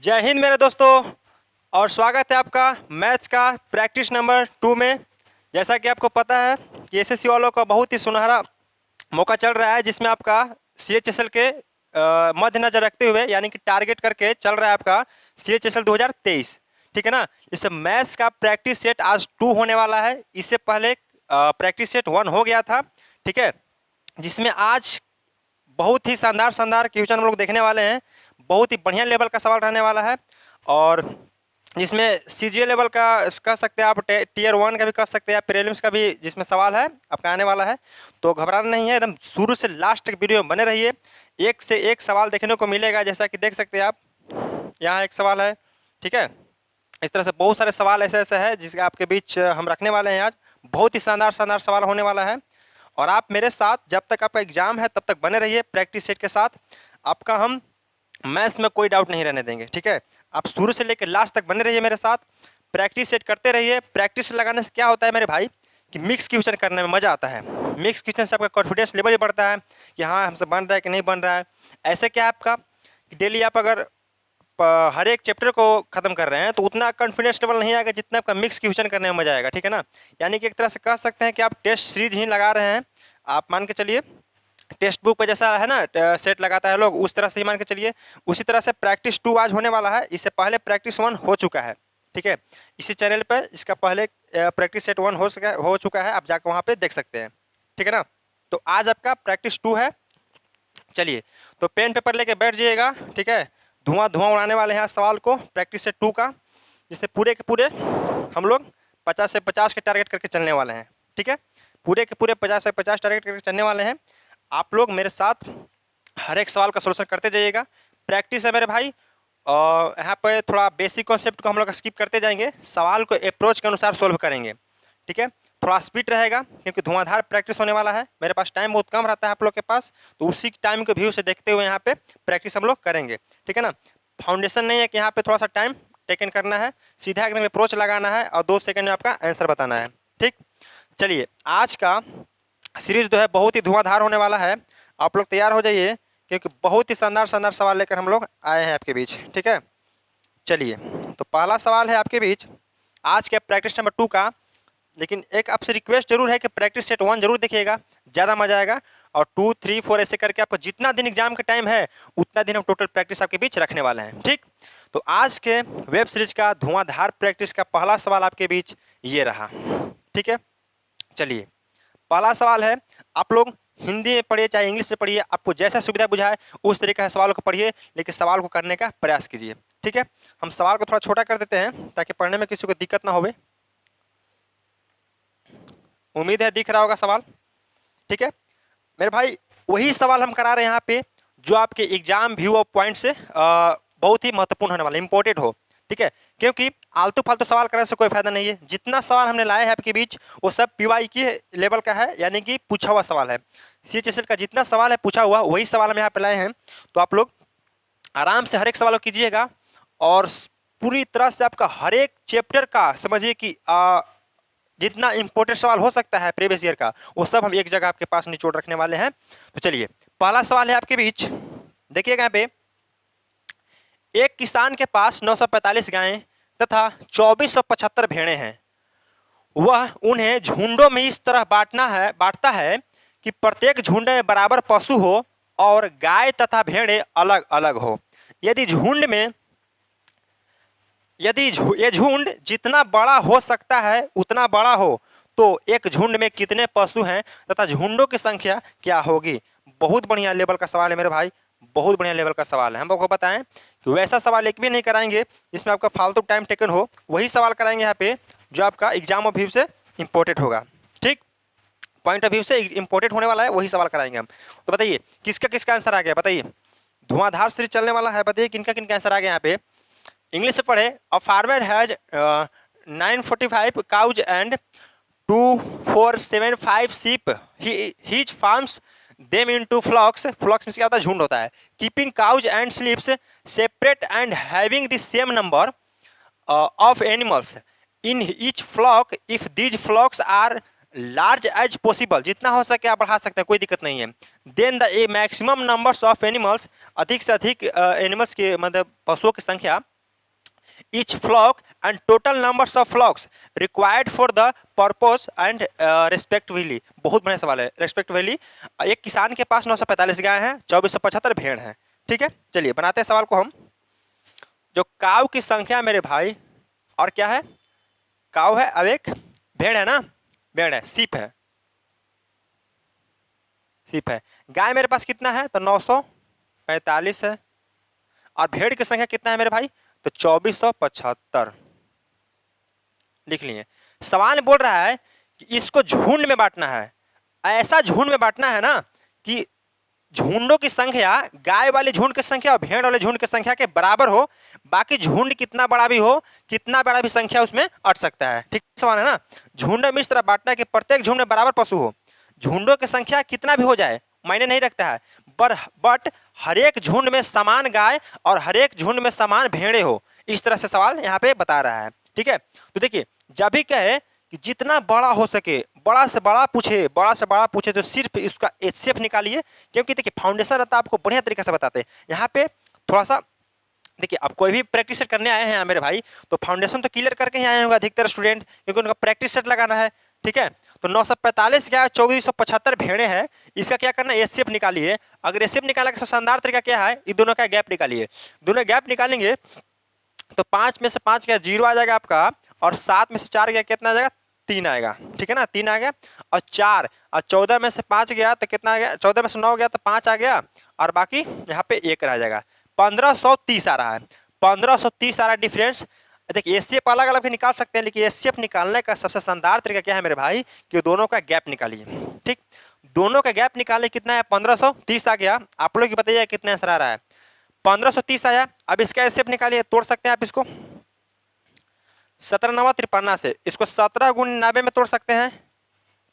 जय हिंद मेरे दोस्तों और स्वागत है आपका मैथ्स का प्रैक्टिस नंबर 2 में। जैसा कि आपको पता है कि एसएससी वालों का बहुत ही सुनहरा मौका चल रहा है जिसमें आपका सीएचएसएल के मद्देनजर रखते हुए यानी कि टारगेट करके चल रहा है आपका सीएचएसएल 2023। ठीक है ना। इस मैथ्स का प्रैक्टिस सेट आज 2 होने वाला है। इससे पहले प्रैक्टिस सेट 1 हो गया था। ठीक है, जिसमें आज बहुत ही शानदार शानदार क्वेश्चन हम लोग देखने वाले हैं। बहुत ही बढ़िया लेवल का सवाल रहने वाला है और जिसमें सीजीएल लेवल का कह सकते हैं आप, टीयर 1 का भी कह सकते हैं आप, प्रीलिम्स का भी जिसमें सवाल है आपका आने वाला है। तो घबराना नहीं है, एकदम शुरू से लास्ट तक वीडियो में बने रहिए। एक से एक सवाल देखने को मिलेगा, जैसा कि देख सकते हैं आप यहाँ एक सवाल है। ठीक है, इस तरह से बहुत सारे सवाल ऐसे ऐसे है जिसके आपके बीच हम रखने वाले हैं। आज बहुत ही शानदार शानदार सवाल होने वाला है और आप मेरे साथ जब तक आपका एग्जाम है तब तक बने रहिए प्रैक्टिस सेट के साथ। आपका हम मैथ्स में कोई डाउट नहीं रहने देंगे। ठीक है, आप शुरू से लेकर लास्ट तक बने रहिए मेरे साथ, प्रैक्टिस सेट करते रहिए। प्रैक्टिस लगाने से क्या होता है मेरे भाई कि मिक्स क्वेश्चन करने में मज़ा आता है। मिक्स क्वेश्चन से आपका कॉन्फिडेंस लेवल भी बढ़ता है कि हाँ हमसे बन रहा है कि नहीं बन रहा है। ऐसे क्या है आपका कि डेली आप अगर हर एक चैप्टर को खत्म कर रहे हैं तो उतना कॉन्फिडेंस लेवल नहीं आएगा जितना आपका मिक्स क्वेश्चन करने में मजा आएगा। ठीक है ना, यानी कि एक तरह से कह सकते हैं कि आप टेस्ट सीरीज ही लगा रहे हैं। आप मान के चलिए टेक्स्ट बुक पे जैसा है ना सेट लगाता है लोग, उस तरह से ही मान के चलिए। उसी तरह से प्रैक्टिस 2 आज होने वाला है। इससे पहले प्रैक्टिस 1 हो चुका है। ठीक है, इसी चैनल पे इसका पहले प्रैक्टिस सेट 1 हो चुका है, आप जाकर वहाँ पे देख सकते हैं। ठीक है ना, तो आज आपका प्रैक्टिस 2 है। चलिए, तो पेन पेपर लेके बैठ जाइएगा। ठीक है, धुआं धुआं उड़ाने वाले हैं आज सवाल को प्रैक्टिस सेट 2 का, जिससे पूरे के पूरे हम लोग 50 से 50 के टारगेट करके चलने वाले हैं। ठीक है, पूरे के पूरे 50 से 50 टारगेट करके चलने वाले हैं। आप लोग मेरे साथ हर एक सवाल का सोल्यूशन करते जाइएगा। प्रैक्टिस है मेरे भाई और यहाँ पे थोड़ा बेसिक कॉन्सेप्ट को हम लोग स्किप करते जाएंगे, सवाल को अप्रोच के अनुसार सोल्व करेंगे। ठीक है, थोड़ा स्पीड रहेगा क्योंकि धुआंधार प्रैक्टिस होने वाला है। मेरे पास टाइम बहुत कम रहता है आप लोग के पास, तो उसी टाइम को व्यू से देखते हुए यहाँ पे प्रैक्टिस हम लोग करेंगे। ठीक है ना, फाउंडेशन नहीं है कि यहाँ पे थोड़ा सा टाइम टेकन करना है, सीधा एकदम अप्रोच लगाना है और 2 सेकंड में आपका आंसर बताना है। ठीक, चलिए आज का सीरीज जो है बहुत ही धुआंधार होने वाला है। आप लोग तैयार हो जाइए क्योंकि बहुत ही शानदार शानदार सवाल लेकर हम लोग आए हैं आपके बीच। ठीक है, चलिए तो पहला सवाल है आपके बीच आज के प्रैक्टिस नंबर 2 का। लेकिन एक आपसे रिक्वेस्ट जरूर है कि प्रैक्टिस सेट 1 जरूर देखिएगा, ज़्यादा मजा आएगा। और 2, 3, 4 ऐसे करके आपको जितना दिन एग्जाम का टाइम है उतना दिन हम टोटल प्रैक्टिस आपके बीच रखने वाले हैं। ठीक, तो आज के वेब सीरीज का धुआंधार प्रैक्टिस का पहला सवाल आपके बीच ये रहा। ठीक है, चलिए पहला सवाल है। आप लोग हिंदी में पढ़िए चाहे इंग्लिश से पढ़िए, आपको जैसा सुविधा बुझाए उस तरीके से सवाल को पढ़िए, लेकिन सवाल को करने का प्रयास कीजिए। ठीक है, हम सवाल को थोड़ा छोटा कर देते हैं ताकि पढ़ने में किसी को दिक्कत ना होवे। उम्मीद है दिख रहा होगा सवाल। ठीक है मेरे भाई, वही सवाल हम करा रहे हैं यहाँ पे जो आपके एग्जाम व्यू ऑफ पॉइंट से बहुत ही महत्वपूर्ण होने वाला, इंपॉर्टेंट हो। ठीक है, क्योंकि आलतू फालतू सवाल करने से कोई फायदा नहीं है। जितना सवाल हमने लाए हैं आपके बीच वो सब पीवाई के लेवल का है, यानी कि पूछा हुआ सवाल है। सीएचएसएल का जितना सवाल है पूछा हुआ वही सवाल हम यहाँ पे लाए हैं। तो आप लोग आराम से हर एक सवाल को कीजिएगा और पूरी तरह से आपका हर एक चैप्टर का समझिए कि जितना इंपॉर्टेंट सवाल हो सकता है प्रीवियस ईयर का वो सब हम एक जगह आपके पास निचोड़ रखने वाले हैं। तो चलिए पहला सवाल है आपके बीच, देखिएगा यहाँ पे। एक किसान के पास 945 गायें तथा 2475 भेड़ें हैं। वह उन्हें झुंडों में इस तरह बांटता है कि प्रत्येक झुंड में बराबर पशु हो और गाय तथा भेड़ें अलग अलग हो। यदि ये झुंड जितना बड़ा हो सकता है उतना बड़ा हो तो एक झुंड में कितने पशु हैं तथा झुंडों की संख्या क्या होगी। बहुत बढ़िया लेवल का सवाल है मेरे भाई, बहुत बढ़िया लेवल का सवाल है। हम आपको बताएं कि वैसा सवाल एक भी नहीं कराएंगे जिसमें आपका फालतू टाइम टेकन हो, वही सवाल कराएंगे यहाँ पे जो आपका एग्जाम ऑफ व्यू से इंपॉर्टेंट होगा। ठीक, पॉइंट ऑफ व्यू से इंपॉर्टेंट होने वाला है, वही सवाल कराएंगे हम। तो बताइए किसका किसका आंसर आ गया, बताइए। धुआंधार सीरीज चलने वाला है, बताइए किनका किनका आंसर आ गया यहाँ पे। इंग्लिश से पढ़े। A farmer has 945 cause and 2475 sheep. His farms them into flocks में क्या होता है, झुंड होता है। Keeping cows and sheeps separate and having the same number of animals in each flock if these flocks are large as possible. जितना हो सके आप बढ़ा सकते हैं, कोई दिक्कत नहीं है। Then the maximum numbers of animals, अधिक से अधिक एनिमल्स के मतलब पशुओं की संख्या each flock and total numbers of flocks required for the purpose and respectively। बहुत बढ़िया सवाल है। respectively एक किसान के पास 945 गाय हैं, 2475 भेड़ हैं। ठीक है, चलिए बनाते हैं सवाल को हम। जो काऊ की संख्या मेरे भाई, और क्या है, काऊ है, अब एक भेड़ है ना, भेड़ है, सीप है, सीप है। गाय मेरे पास कितना है, तो 945 है, और भेड़ की संख्या कितना है मेरे भाई, तो 2475। लिख लिए। सवाल बोल रहा है कि इसको झुंड में बांटना है, ऐसा झुंड में बांटना है ना कि झुंडों की संख्या गाय वाले झुंड की संख्या और भेड़ वाले झुंड की संख्या के बराबर हो। बाकी झुंड कितना बड़ा भी हो, कितना बड़ा भी संख्या उसमें अट सकता है। ठीक सवाल है ना। झुंड में इस तरह बांटना है कि प्रत्येक झुंड में बराबर पशु हो, झुंडों की संख्या कितना भी हो जाए मायने नहीं रखता है, बट हर एक झुंड में समान गाय और हर एक झुंड में समान भेड़े हो। इस तरह से सवाल यहाँ पे बता रहा है। ठीक है, तो देखिए जब भी कहे कि जितना बड़ा हो सके, बड़ा से बड़ा पूछे, बड़ा से बड़ा पूछे, तो सिर्फ इसका एचसीएफ निकालिए, क्योंकि देखिए फाउंडेशन रहता है आपको बढ़िया तरीके से बताते हैं। यहाँ पे थोड़ा सा देखिए, अब कोई भी प्रैक्टिस सेट करने आए हैं मेरे भाई, तो फाउंडेशन तो क्लियर करके ही आए होंगे अधिकतर स्टूडेंट, क्योंकि उनका प्रैक्टिस सेट लगाना है। ठीक है, तो 945 क्या 2475 भेड़े हैं, इसका क्या करना है, एचसीएफ निकालिए। अगर एचसीएफ निकालने का शानदार तरीका क्या है, इन दोनों का गैप निकालिए। दोनों गैप निकालेंगे तो 5 में से 5 क्या 0 आ जाएगा आपका, और 7 में से 4 गया कितना आ जाएगा, 3 आएगा। ठीक है ना, 3 आ गया, और 4 और 14 में से 5 गया तो कितना आ गया, 14 में से 9 गया तो 5 आ गया, और बाकी यहाँ पे 1 रह जाएगा। 1530 आ रहा है, 1530 आ रहा है डिफरेंस। देखिए एचसीएफ अलग अलग भी निकाल सकते हैं, लेकिन एचसीएफ निकालने का सबसे शानदार तरीका क्या है मेरे भाई, कि दोनों का गैप निकालिए। ठीक, दोनों का गैप निकाले, कितना है 1530 आ गया। आप लोग बताइए कितना आंसर आ रहा है, 1530 आया। अब इसका एचसीएफ निकालिए, तोड़ सकते हैं आप इसको 17 9 53 से, इसको 17 गुण 90 में तोड़ सकते हैं,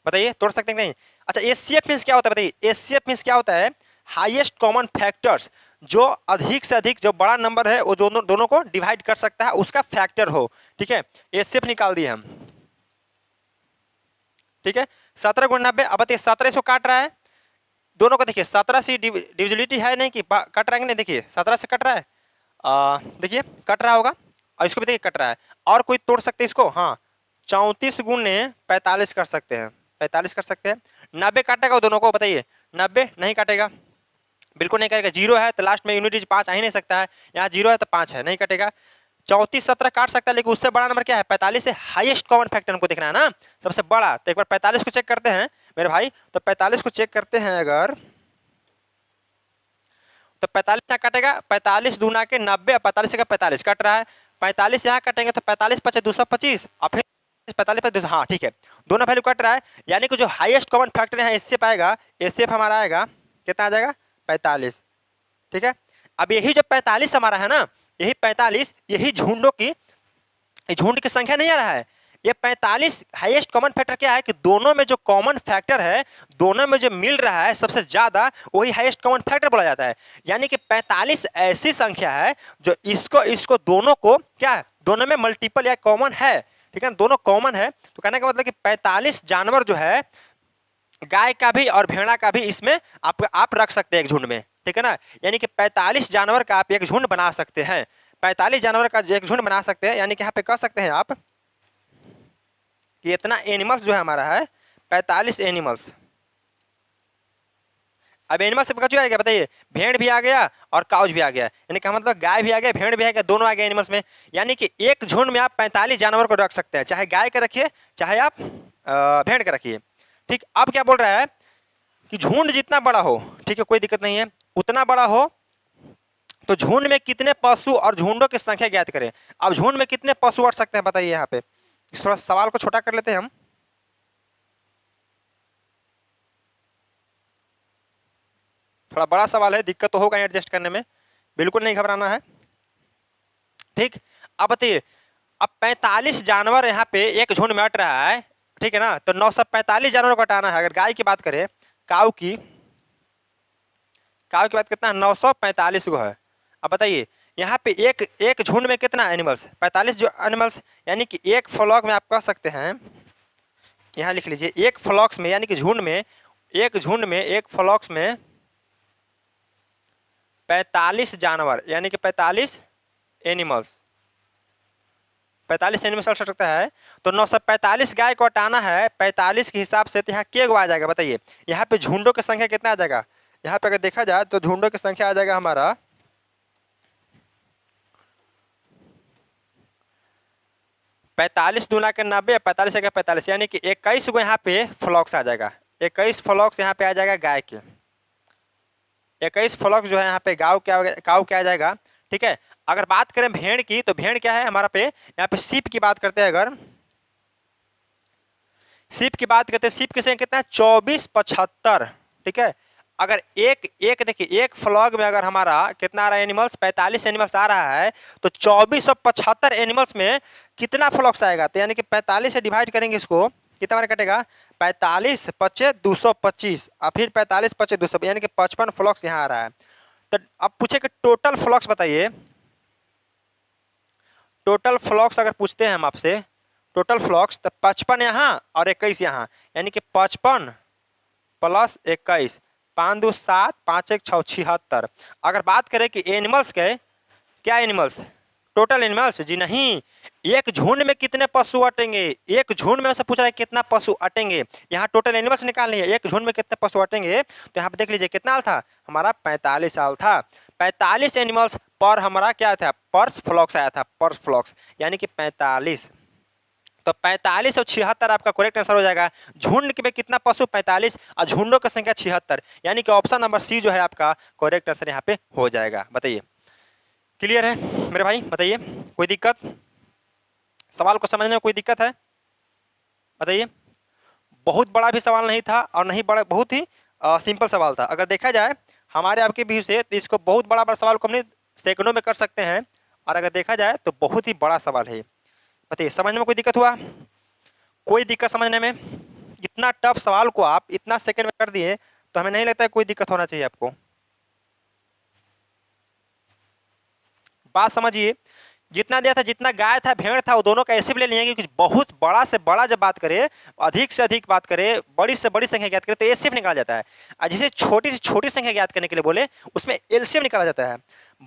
बताइए तोड़ सकते हैं नहीं। अच्छा एचसीएफ मींस क्या होता है बताइए, एचसीएफ मींस क्या होता है, हाईएस्ट कॉमन फैक्टर्स, जो अधिक से अधिक जो बड़ा नंबर है वो दोनों को डिवाइड कर सकता है, उसका फैक्टर हो। ठीक है, एचसीएफ निकाल दिए हम। ठीक है, 17 गुण 90, अब बताइए 17 इसको काट रहा है, दोनों को देखिए 17 से डिविजिबिलिटी है नहीं कि कट रहा है नहीं, देखिए 17 से कट रहा है, देखिए कट रहा होगा, और इसको भी देखिए कट रहा है। और कोई तोड़ सकते हैं इसको, हाँ 34 गुने 45 कर सकते हैं, 45 कर सकते हैं। 90 काटेगा वो दोनों को, बताइए 90 नहीं काटेगा, बिल्कुल नहीं कटेगा। 0 है तो लास्ट में यूनिट 5 आ ही नहीं सकता है, यहाँ 0 है तो 5 है, नहीं कटेगा। 34 17 काट सकता है, लेकिन उससे बड़ा नंबर क्या है 45 है, हाईएस्ट कॉमन फैक्टर हमको देखना है ना, सबसे बड़ा। तो एक बार 45 को चेक करते हैं मेरे भाई, तो 45 को चेक करते हैं अगर, तो 45 यहाँ कटेगा, 45 दूना के 90, 45 का 45 कट रहा है, 45 यहाँ कटेंगे तो 45 पचे 225, और फिर 45 पे 200, हाँ ठीक है, दोनों वैल्यू कट रहा है। यानी कि जो हाईएस्ट कॉमन फैक्टर है इससे पाएगा, एचसीएफ हमारा आएगा कितना आ जाएगा 45। ठीक है, अब यही जो 45 हमारा है ना, यही 45 यही झुंडों की, झुंड की संख्या नहीं आ रहा है, ये 45 हाईएस्ट कॉमन फैक्टर क्या है कि दोनों में जो कॉमन फैक्टर है, दोनों में जो मिल रहा है सबसे ज्यादा, वही हाईएस्ट कॉमन फैक्टर बोला जाता है। यानी कि 45 ऐसी संख्या है जो इसको इसको दोनों को क्या है, दोनों में मल्टीपल या कॉमन है। ठीक है, दोनों कॉमन है, तो कहने का मतलब कि 45 जानवर जो है, गाय का भी और भेड़ा का भी इसमें आप रख सकते हैं एक झुंड में। ठीक है ना, यानी कि 45 जानवर का आप एक झुंड बना सकते हैं, 45 जानवर का एक झुंड बना सकते हैं। यानी कि यहाँ पे कह सकते हैं आप कि इतना एनिमल्स जो है हमारा है 45 एनिमल्स। अब एनिमल से क्या आएगा बताइए, भेड़ भी आ गया और काउज भी आ गया, यानी कि मतलब गाय भी आ गया, भेड़ भी आ गया, दोनों आ गए एनिमल्स में। यानी कि एक झुंड में आप 45 जानवर को रख सकते हैं, चाहे गाय का रखिए चाहे आप भेड़ का रखिए। ठीक, अब क्या बोल रहा है कि झुंड जितना बड़ा हो, ठीक है कोई दिक्कत नहीं है, उतना बड़ा हो तो झुंड में कितने पशु और झुंडों की संख्या ज्ञात करें। अब झुंड में कितने पशु अट सकते हैं बताइए, यहाँ पे थोड़ा सवाल को छोटा कर लेते हैं हम। थोड़ा बड़ा सवाल है, दिक्कत तो होगा एडजस्ट करने में, बिल्कुल नहीं घबराना है। ठीक, अब बताइए, अब 45 जानवर यहाँ पे एक झुंड में अट रहा है, ठीक है ना, तो 945 जानवरों को हटाना है। अगर गाय की बात करें, काऊ की बात कितना है 945 को है। अब बताइए यहाँ पे एक एक झुंड में कितना एनिमल्स, 45 जो एनिमल्स, यानी कि एक फ्लॉक में आप कह सकते हैं, यहाँ लिख लीजिए एक फ्लॉक्स में, यानी कि झुंड में, एक झुंड में एक फ्लॉक्स में 45 जानवर, यानी कि 45 एनिमल्स। 45 एनिमल्स चल सकता है, तो 945 गाय को हटाना है 45 के हिसाब से, तो यहाँ के गो आ जाएगा बताइए। यहाँ पे झुंडों की संख्या कितना आ जाएगा, यहाँ पे अगर देखा जाए तो झुंडों की संख्या आ जाएगा हमारा 45 दूना के 90, 45 का 45, यानी कि 21 गो यहाँ पे फ्लॉक्स आ जाएगा। 21 फ्लॉक्स यहाँ पे आ जाएगा गाय के, 21 फ्लॉक्स जो है यहाँ पे गाँव क्या आ जाएगा। ठीक है, अगर बात करें भेड़ की, तो भेड़ क्या है हमारा पे, यहाँ पे सीप की बात करते हैं। अगर सीप की बात करते हैं, सीप की संख्या कितना है 2475। ठीक है, अगर एक एक देखिए एक फ्लॉग में अगर हमारा कितना आ रहा है एनिमल्स, 45 एनिमल्स आ रहा है, तो 2475 एनिमल्स में कितना फ्लॉक्स आएगा, तो यानी कि 45 से डिवाइड करेंगे इसको, कितना हमारा कटेगा 45 पचे 225, और फिर 45 पचे 200, यानी कि 55 फ्लॉक्स यहाँ आ रहा है। तो अब पूछे कि टोटल फ्लॉक्स बताइए, टोटल फ्लॉक्स अगर पूछते हैं हम आपसे, टोटल फ्लॉक्स, तो 55 यहाँ और 21 यहाँ, यानी कि 55 प्लस 21, 5 2 7, 5 1 6 76। अगर बात करें कि एनिमल्स के, क्या एनिमल्स, टोटल एनिमल्स, जी नहीं, एक झुंड में कितने पशु अटेंगे, एक झुंड में से पूछ रहा है कितना पशु अटेंगे, यहाँ टोटल एनिमल्स निकालनी है, एक झुंड में कितने पशु अटेंगे, तो यहाँ पे देख लीजिए कितना साल था हमारा, 45 साल था। 45 एनिमल्स पर हमारा क्या था, पर फ्लॉक्स आया था, पर फ्लॉक्स, यानी कि 45। तो 45 और 76 आपका करेक्ट आंसर हो जाएगा। झुंड में कितना पशु 45 और झुंडों की संख्या 76, यानी कि ऑप्शन नंबर सी जो है आपका करेक्ट आंसर यहाँ पे हो जाएगा। बताइए, क्लियर है मेरे भाई, बताइए कोई दिक्कत, सवाल को समझने में कोई दिक्कत है बताइए। बहुत बड़ा भी सवाल नहीं था और नहीं बड़ा, बहुत ही सिंपल सवाल था। अगर देखा जाए हमारे आपके व्यू से, तो इसको बहुत बड़ा सवाल को हमने सेकंडों में कर सकते हैं, और अगर देखा जाए तो बहुत ही बड़ा सवाल है। बताइए, समझने में कोई दिक्कत हुआ, कोई दिक्कत समझने में, इतना टफ सवाल को आप इतना सेकंड में कर दिए, तो हमें नहीं लगता है कोई दिक्कत होना चाहिए आपको। बात समझिए, जितना दिया था, जितना गाय था भेड़ था, वो दोनों का ऐसे भी ले लिए, क्योंकि बहुत बड़ा से बड़ा जब बात करें, अधिक से अधिक बात करें, बड़ी से बड़ी संख्या ज्ञात करें, तो एलसीएम निकाला जाता है। और जिसे छोटी से छोटी संख्या ज्ञात करने के लिए बोले, उसमें एलसीएम निकाला जाता है।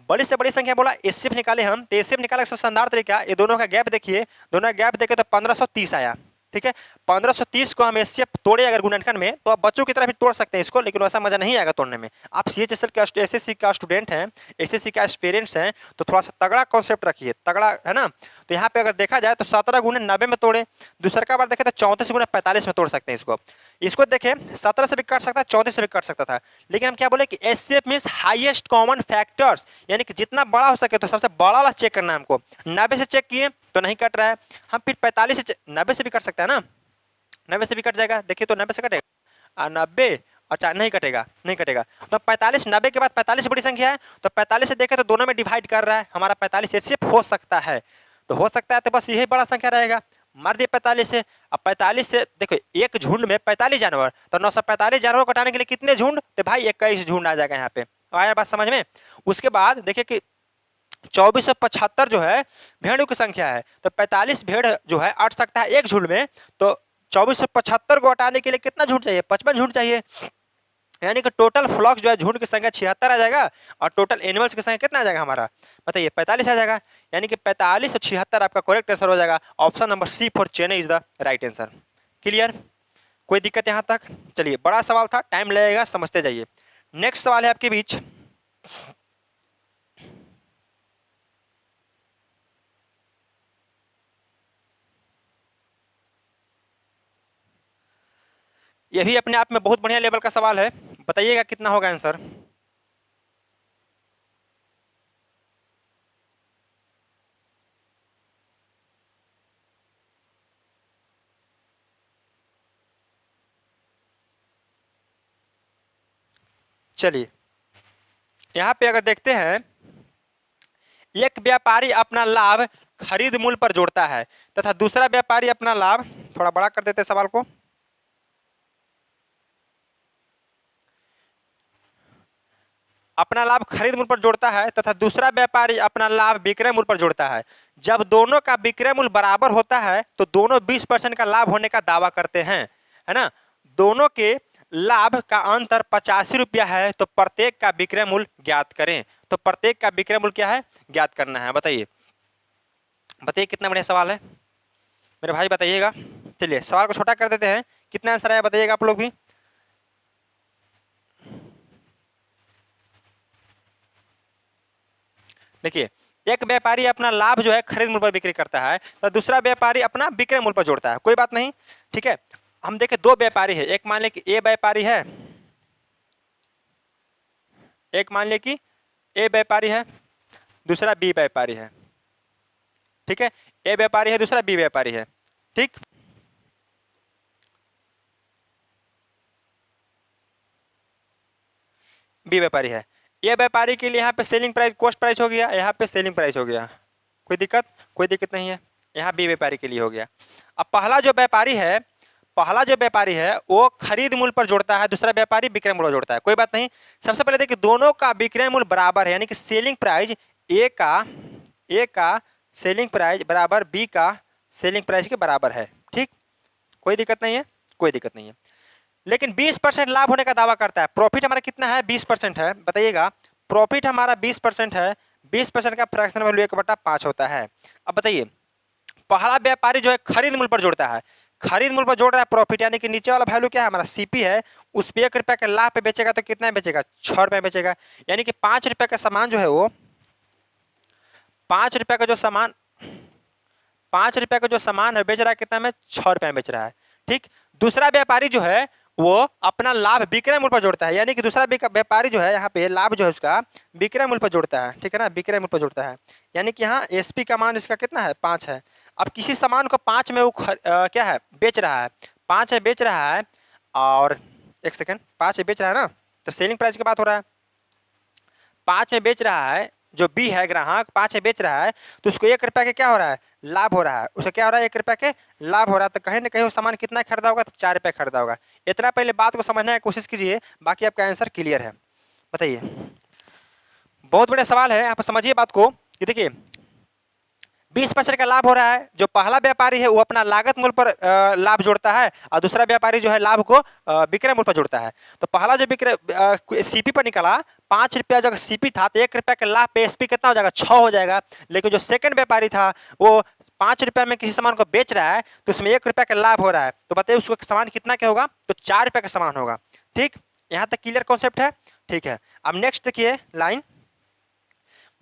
बड़ी से बड़ी संख्या बोला एचसीएफ निकाले हम, तो एचसीएफ निकालने का सबसे शानदार तरीका, ये दोनों का गैप देखिए, दोनों का गैप देखे तो 1530 आया। ठीक है, 1530 को हम एचसीएफ तोड़े अगर गुणनखंड में, तो आप बच्चों की तरह भी तोड़ सकते हैं इसको, लेकिन वैसा मजा नहीं आएगा तोड़ने में। आप सीएचएसएल का एसएससी का स्टूडेंट हैं, एसएससी का एक्सपीरियंस हैं, तो थोड़ा सा तगड़ा कॉन्सेप्ट रखिए, तगड़ा है ना। तो यहाँ पे अगर देखा जाए तो 17 गुणे 90 में तोड़े, दूसरा का बार देखे तो 34 गुणे 45 में तोड़ सकते हैं इसको। इसको देखें 17 से भी काट सकता है, 34 से भी काट सकता था, लेकिन हम क्या बोले कि HCF means highest common factors, यानी कि जितना बड़ा हो सके तो सबसे बड़ा वाला चेक करना है हमको। 90 से चेक किए तो नहीं कट रहा है, हम फिर 45 से 90 से भी कट सकते हैं ना, 90 से भी कट जाएगा, देखिए तो 90 से कटेगा, 90 अच्छा नहीं कटेगा, नहीं कटेगा, तो 45 90 के बाद 45 बड़ी संख्या है, तो 45 से देखें तो दोनों में डिवाइड कर रहा है हमारा, 45 एचसीएफ हो सकता है, तो हो सकता है तो बस यही बड़ा संख्या रहेगा, मार दिए 45 से। अब 45 से देखो एक झुंड में 45 जानवर, तो 945 जानवर को हटाने के लिए कितने झुंड, तो भाई 21 झुंड आ जाएगा यहाँ पे। आया बात समझ में। उसके बाद देखिए कि 2475 जो है भेड़ों की संख्या है, तो 45 भेड़ जो है अट सकता है एक झुंड में, तो 2475 को हटाने के लिए कितना झुंड चाहिए, 55 झुंड चाहिए, यानी कि टोटल फ्लॉक्स जो है झुंड की संख्या 76 आ जाएगा, और टोटल एनिमल्स की संख्या कितना आ जाएगा हमारा, बताइए 45 आ जाएगा, यानी कि 45 और 76 आपका करेक्ट आंसर हो जाएगा। Option number C for Chennai is the right answer. Clear, कोई दिक्कत यहाँ तक। चलिए, बड़ा सवाल था, टाइम लगेगा, समझते जाइए। नेक्स्ट सवाल है आपके बीच, ये भी अपने आप में बहुत बढ़िया लेवल का सवाल है, बताइएगा कितना होगा आंसर। चलिए, यहाँ पे अगर देखते हैं, एक व्यापारी अपना लाभ खरीद मूल्य पर जोड़ता है तथा दूसरा व्यापारी अपना लाभ, थोड़ा बड़ा कर देते सवाल को, अपना लाभ खरीद मूल्य पर जोड़ता है तथा दूसरा व्यापारी अपना लाभ विक्रय मूल्य पर जोड़ता है। जब दोनों का विक्रय मूल्य बराबर होता है तो दोनों 20% का लाभ होने का दावा करते हैं, है ना। दोनों के लाभ का अंतर 85 रुपया है, तो प्रत्येक का विक्रय मूल्य ज्ञात करें। तो प्रत्येक का विक्रय मूल्य क्या है, ज्ञात करना है, बताइए। बताइए कितना बढ़िया सवाल है मेरे भाई, बताइएगा। चलिए सवाल को छोटा कर देते हैं, कितना आंसर आया बताइएगा आप लोग भी। देखिए, एक व्यापारी अपना लाभ जो है खरीद मूल्य पर बिक्री करता है, तो दूसरा व्यापारी अपना विक्रय मूल्य पर जोड़ता है, कोई बात नहीं, ठीक है। हम देखें दो व्यापारी है, एक मान ले कि ए व्यापारी है, एक मान ले कि ए व्यापारी है, दूसरा बी व्यापारी है, ठीक है। ए व्यापारी है, दूसरा बी व्यापारी है, ठीक। बी व्यापारी है, ए व्यापारी के लिए यहाँ पे सेलिंग प्राइस कॉस्ट प्राइस हो गया, यहाँ पे सेलिंग प्राइस हो गया, कोई दिक्कत? कोई दिक्कत नहीं है, यहाँ बी व्यापारी के लिए हो गया। अब पहला जो व्यापारी है, पहला जो व्यापारी है वो खरीद मूल्य पर जोड़ता है, दूसरा व्यापारी विक्रय मूल्य पर जोड़ता है, कोई बात नहीं। सबसे पहले देखिए दोनों का विक्रय मूल्य बराबर है, यानी कि सेलिंग प्राइस ए का सेलिंग प्राइस बराबर बी का सेलिंग प्राइस के बराबर है, ठीक। कोई दिक्कत नहीं है, कोई दिक्कत नहीं है। लेकिन 20% लाभ होने का दावा करता है, प्रॉफिट हमारा कितना है 20% है, बताइएगा। प्रॉफिट हमारा 20% है, 20% का फ्रैक्शनल वैल्यू 1/5 होता है। अब बताइए पहला व्यापारी जो है खरीद मूल्य पर जोड़ता है, खरीद मूल्य पर जोड़ रहा है प्रॉफिट, यानी कि नीचे वाला वैल्यू क्या है हमारा सीपी है, उस पे 1 रुपया के लाभ पे बेचेगा तो कितना बेचेगा 6 रुपये बेचेगा, यानी कि 5 रुपये का सामान जो है वो 5 रुपये का जो सामान 5 रुपये का जो सामान है बेच रहा है कितना में 6 रुपये में बेच रहा है, ठीक। दूसरा व्यापारी जो है वो अपना लाभ विक्रय मूल्य पर जोड़ता है, यानी कि दूसरा व्यापारी जो है यहाँ पे लाभ जो है उसका विक्रय मूल्य पर जोड़ता है, ठीक है ना, विक्रय मूल्य पर जोड़ता है, यानी कि यहाँ एसपी का मान इसका कितना है 5 है। अब किसी सामान को 5 में वो क्या है बेच रहा है, 5 है बेच रहा है, और एक सेकेंड 5 है बेच रहा है ना, तो सेलिंग प्राइस की बात हो रहा है, 5 में बेच रहा है, जो बी है ग्राहक 5 में बेच रहा है, तो उसको 1 रुपया के क्या हो रहा है लाभ हो रहा है, उसे क्या हो रहा है 1 रुपया के लाभ हो रहा है, तो कहीं ना कहीं वो सामान कितना खरीदा होगा तो 4 रुपये खरीदा होगा। इतना पहले बात को समझने की कोशिश कीजिए, बाकी आपका आंसर क्लियर है। बताइए, बहुत बड़ा सवाल है, आप समझिए बात को कि देखिए 20% का लाभ हो रहा है, जो पहला व्यापारी है वो अपना लागत मूल्य पर लाभ जोड़ता है, और दूसरा व्यापारी जो है लाभ को विक्रय मूल्य पर जोड़ता है। तो पहला जो विक्रय सीपी पर निकला 5 रुपया, जब सीपी था तो 1 रुपया के लाभ पे एसपी कितना हो जाएगा 6 हो जाएगा। लेकिन जो सेकंड व्यापारी था वो 5 रुपया में किसी सामान को बेच रहा है, तो उसमें 1 रुपया का लाभ हो रहा है, तो बताइए उसको सामान कितना क्या होगा, तो 4 रुपया का सामान होगा, ठीक। यहाँ तक क्लियर कॉन्सेप्ट है, ठीक है। अब नेक्स्ट देखिए लाइन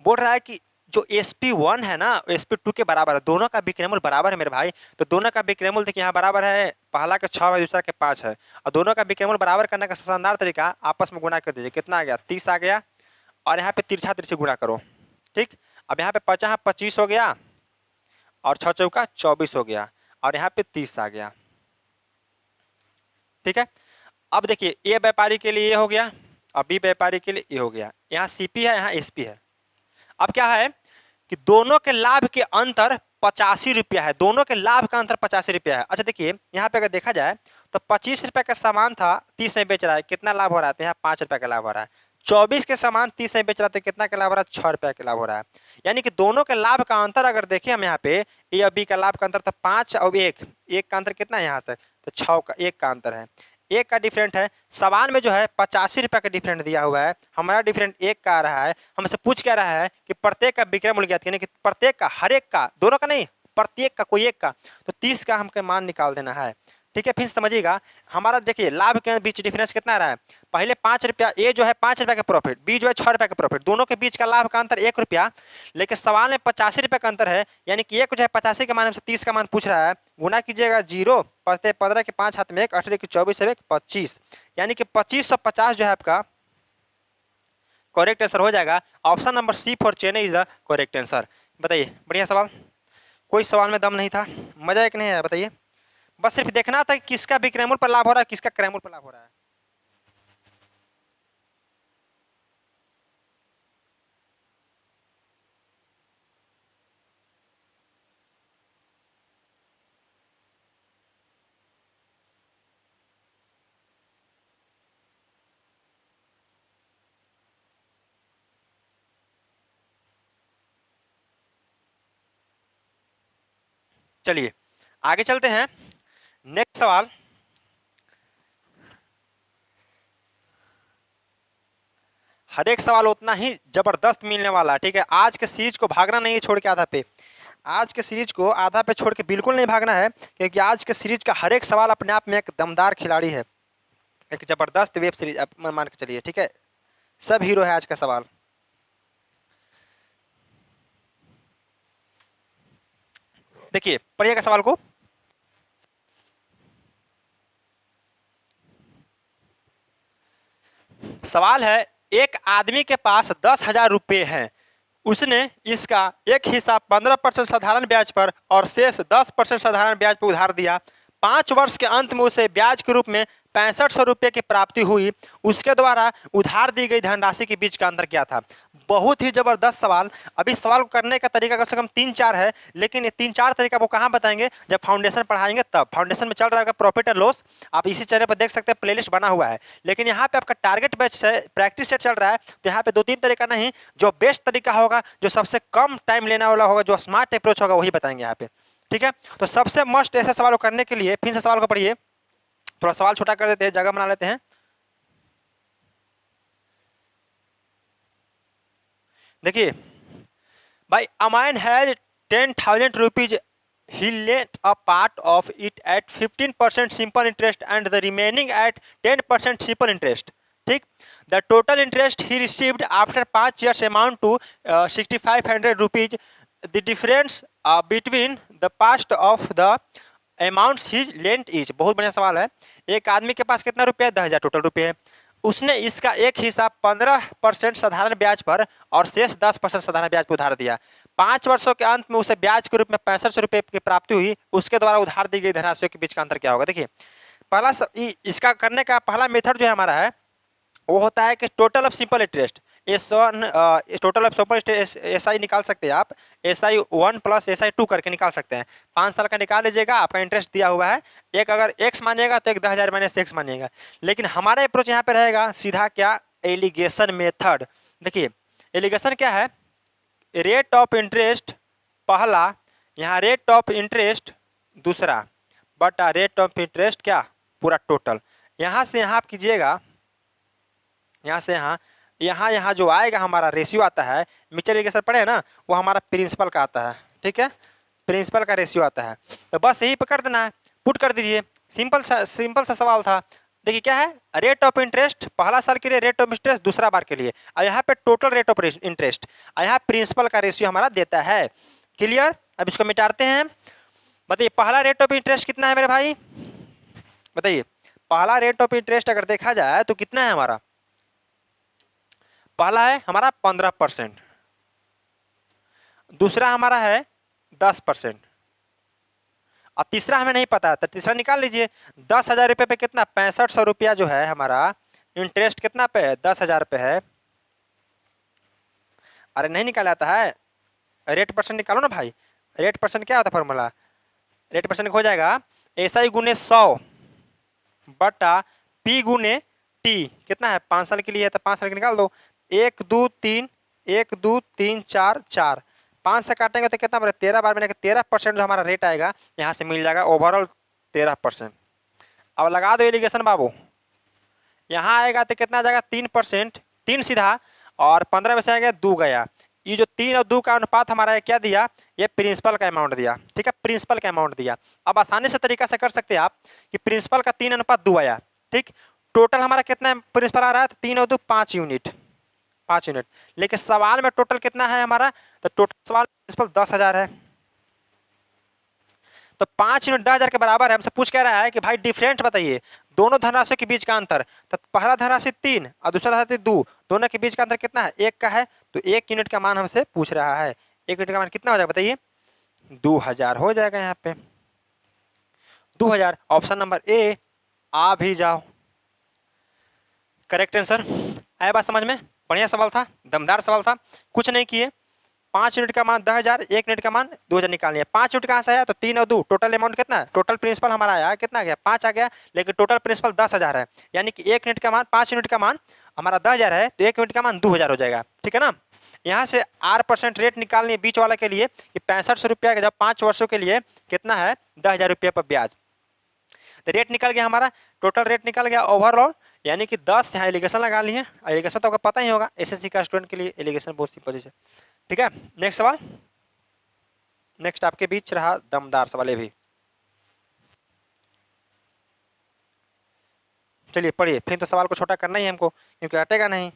बोल रहा है कि जो SP1 है ना SP2 के बराबर है, दोनों का विक्रय मूल्य बराबर है मेरे भाई, तो दोनों का विक्रय मूल्य देखिए यहाँ बराबर है, पहला का 6 है दूसरा के 5 है, और दोनों का विक्रय मूल्य बराबर करने का सबसे शानदार तरीका आपस में गुणा कर दीजिए, कितना आ गया 30 आ गया, और यहाँ पे तिरछा तिरछी गुणा करो, ठीक। अब यहाँ पे 50 25 हो गया, और 6 चौका 24 हो गया, और यहाँ पे 30 आ गया, ठीक है। अब देखिए ए व्यापारी के लिए ये हो गया, और बी व्यापारी के लिए ये हो गया, यहाँ सीपी है यहाँ एसपी है। अब क्या है कि दोनों के लाभ के अंतर 85 रुपया है, दोनों के लाभ का अंतर 85 रुपया है। अच्छा देखिए यहाँ पे अगर देखा जाए तो 25 रुपए का सामान था 30 में बेच रहा है, कितना लाभ हो रहा है, तो यहाँ 5 रुपए का लाभ हो रहा है। 24 के सामान 30 में बेच रहा है तो कितना का लाभ हो रहा है, 6 रुपया का लाभ हो रहा है। यानी कि दोनों के लाभ का अंतर अगर देखें हम यहाँ पे ए और बी का लाभ का अंतर था 5 और 1, एक का अंतर कितना है यहाँ से, तो 6 का 1 का अंतर है, एक का डिफरेंट है। सवाल में जो है 85 रुपये का डिफरेंट दिया हुआ है, हमारा डिफरेंट एक का आ रहा है, हमसे पूछ क्या रहा है कि प्रत्येक का विक्रय मूल्य ज्ञात, यानी कि प्रत्येक का, हर एक का, दोनों का नहीं, प्रत्येक का कोई एक का, तो 30 का हमको मान निकाल देना है, ठीक है। फिर समझिएगा हमारा देखिए लाभ के बीच डिफरेंस कितना आ रहा है, पहले 5 रुपया, ए जो है 5 रुपया का प्रॉफिट, बी जो है 6 रुपया का प्रॉफिट, दोनों के बीच का लाभ का अंतर 1 रुपया, लेकिन सवाल में 85 रुपये का अंतर है, यानी कि एक जो है 85 के मान से 30 का मान पूछ रहा है, गुना कीजिएगा 0 पचते 15 के 5 हाथ में 1 18 के 24 से 25, यानी कि 2550 जो है आपका करेक्ट आंसर हो जाएगा। Option number C for Chennai is the correct answer. बताइए बढ़िया सवाल, कोई सवाल में दम नहीं था, मजा एक नहीं है, बताइए। बस सिर्फ देखना था कि किसका विक्रय मूल्य पर लाभ हो रहा है, किसका क्रय मूल्य पर लाभ हो रहा है। चलिए आगे चलते हैं, नेक्स्ट सवाल। हर एक सवाल उतना ही जबरदस्त मिलने वाला है, ठीक है। आज के सीरीज को भागना नहीं है छोड़ के आधा पे, आज के सीरीज को आधा पे छोड़ के बिल्कुल नहीं भागना है, क्योंकि आज के सीरीज का हर एक सवाल अपने आप में एक दमदार खिलाड़ी है, एक जबरदस्त वेब सीरीज आप मान के चलिए, ठीक है। सब हीरो है आज का सवाल। देखिए पढ़िएगा सवाल को। सवाल है, एक आदमी के पास 10,000 रुपये हैं। उसने इसका एक हिस्सा 15% साधारण ब्याज पर और शेष 10% साधारण ब्याज पर उधार दिया। 5 वर्ष के अंत में उसे ब्याज के रूप में 6500 रुपये की प्राप्ति हुई। उसके द्वारा उधार दी गई धनराशि के बीच का अंतर क्या था? बहुत ही जबरदस्त सवाल। अभी सवाल को करने का तरीका कम से कम 3-4 है, लेकिन ये 3-4 तरीका वो कहाँ बताएंगे? जब फाउंडेशन पढ़ाएंगे तब। फाउंडेशन में चल रहा है प्रॉफिट एंड लॉस, आप इसी चैनल पर देख सकते हैं, प्लेलिस्ट बना हुआ है। लेकिन यहाँ पे आपका टारगेट बैच से प्रैक्टिस सेट चल रहा है, तो यहाँ पे 2-3 तरीका नहीं, जो बेस्ट तरीका होगा, जो सबसे कम टाइम लेने वाला होगा, जो स्मार्ट अप्रोच होगा, वही बताएंगे यहाँ पे, ठीक है। तो सबसे मस्ट ऐसे सवाल को करने के लिए फिर से सवाल को पढ़िए, थोड़ा सवाल छोटा कर देते हैं, जगह बना लेते हैं। देखिए भाई, amine has 10,000 rupees, he lent a part of it at 15% simple interest and the remaining at 10% simple interest, ठीक। the total interest he received after 5 years amount to 6,500 rupees. the difference between the past of the amounts he lent is। बहुत बढ़िया सवाल है। एक आदमी के पास कितना रुपया है? 10,000 टोटल रुपये है। उसने इसका एक हिस्सा 15% साधारण ब्याज पर और शेष 10% साधारण ब्याज पर उधार दिया। 5 वर्षों के अंत में उसे ब्याज के रूप में 6500 रुपये की प्राप्ति हुई। उसके द्वारा उधार दी गई धनराशि के बीच का अंतर क्या होगा? देखिए पहला इसका करने का पहला मेथड जो है हमारा है, वो होता है कि total of simple interest total of simple interest SI निकाल सकते हैं आप, SI1 प्लस SI2 करके निकाल सकते हैं। 5 साल का निकाल लीजिएगा, आपका इंटरेस्ट दिया हुआ है। एक अगर x मानिएगा तो एक 10,000 माइनस x मानिएगा। लेकिन हमारा अप्रोच यहाँ पे रहेगा सीधा क्या? Allegation method. देखिए एलिगेशन क्या है? रेट ऑफ इंटरेस्ट पहला, यहाँ रेट ऑफ इंटरेस्ट दूसरा, बटा रेट ऑफ इंटरेस्ट क्या? पूरा टोटल। यहाँ से यहाँ आप कीजिएगा, यहाँ से यहाँ जो आएगा हमारा रेशियो आता है, म्यूचुअल एलिगेशन पढ़े ना, वो हमारा प्रिंसिपल का आता है, ठीक है। प्रिंसिपल का रेशियो आता है, तो बस यही पे कर देना है, पुट कर दीजिए। सिंपल सा सवाल था। देखिए क्या है? रेट ऑफ इंटरेस्ट पहला साल के लिए, रेट ऑफ इंटरेस्ट दूसरा बार के लिए, और यहाँ पे टोटल रेट ऑफ इंटरेस्ट, यहाँ प्रिंसिपल का रेशियो हमारा देता है। क्लियर? अब इसको मिटाते हैं। बताइए पहला रेट ऑफ इंटरेस्ट कितना है मेरे भाई? बताइए पहला रेट ऑफ इंटरेस्ट अगर देखा जाए तो कितना है हमारा? पहला है हमारा 15%, दूसरा हमारा है 10%, और तीसरा हमें नहीं पता, तो तीसरा निकाल लीजिए। 10,000 रुपये पे कितना? 6500 रुपया जो है हमारा इंटरेस्ट कितना पे है? 10,000 पे है। अरे नहीं निकाल आता है, रेट परसेंट निकालो ना भाई। रेट परसेंट क्या होता है फॉर्मूला? रेट परसेंट हो जाएगा SI गुने 100 बटा P गुने T। कितना है? 5 साल के लिए है, तो 5 साल के निकाल दो। 1 2 3 1 2 3 4 4, 5 से काटेंगे तो कितना बने? 13 बार में 13% जो हमारा रेट आएगा यहाँ से मिल जाएगा, ओवरऑल 13%। अब लगा दो एलिगेशन बाबू, यहाँ आएगा तो कितना आ जाएगा? 3%, 3 सीधा, और 15 में से आएगा 2 गया। ये जो 3 और 2 का अनुपात हमारा क्या दिया? ये प्रिंसिपल का अमाउंट दिया, ठीक है, प्रिंसिपल का अमाउंट दिया। अब आसानी से तरीका से कर सकते हैं आप कि प्रिंसिपल का 3:2 आया, ठीक। टोटल हमारा कितना प्रिंसिपल आ रहा है? तो 3 और 2 5 यूनिट, 5 यूनिट। लेकिन सवाल में टोटल कितना है हमारा? तो टोटल सवाल प्रिंसिपल 10,000 है, तो 5 यूनिट 10,000 के बराबर है। हमसे पूछ कह रहा है कि भाई डिफरेंट बताइए, दोनों धनराशि के बीच का अंतर। तो पहला धनराशि 3 और दूसरा धनराशि 2, दोनों के बीच का अंतर कितना है? 1 का है, तो 1 यूनिट का मान हमसे पूछ रहा है। 1 यूनिट का मान कितना हो जाएगा बताइए? 2,000 हो जाएगा यहाँ पे, 2,000। ऑप्शन नंबर ए, आ भी जाओ, करेक्ट आंसर। आया बात समझ में? बढ़िया सवाल था, दमदार सवाल था, कुछ नहीं किए। 5 यूनिट का मान 10,000, 1 यूनिट का मान 2,000 निकालनी है। 5 यूनिट कहाँ से आया? तो 3 और 2, टोटल अमाउंट कितना है? टोटल प्रिंसिपल हमारा आया कितना आ गया? 5 आ गया, लेकिन टोटल प्रिंसिपल 10,000 है। यानी कि 1 यूनिट का मान, 5 यूनिट का मान हमारा 10,000 है, तो 1 यूनिट का मान 2,000 हो जाएगा, ठीक है ना। यहाँ से R% रेट निकालनी है बीच वाला के लिए कि 6500 रुपया, जब 5 वर्षों के लिए कितना है? 10,000 रुपया पर ब्याज। तो रेट निकल गया हमारा, टोटल रेट निकल गया ओवरऑल, यानी कि 10 यहाँ एलिगेशन लगा लिए। एलिगेशन तो आपको पता ही होगा, SSC का स्टूडेंट के लिए एलिगेशन बहुत सिंपल है, ठीक है। नेक्स्ट सवाल, नेक्स्ट आपके बीच रहा दमदार सवाल ये भी। चलिए पढ़िए, फिर तो सवाल को छोटा करना ही है हमको क्योंकि हटेगा नहीं।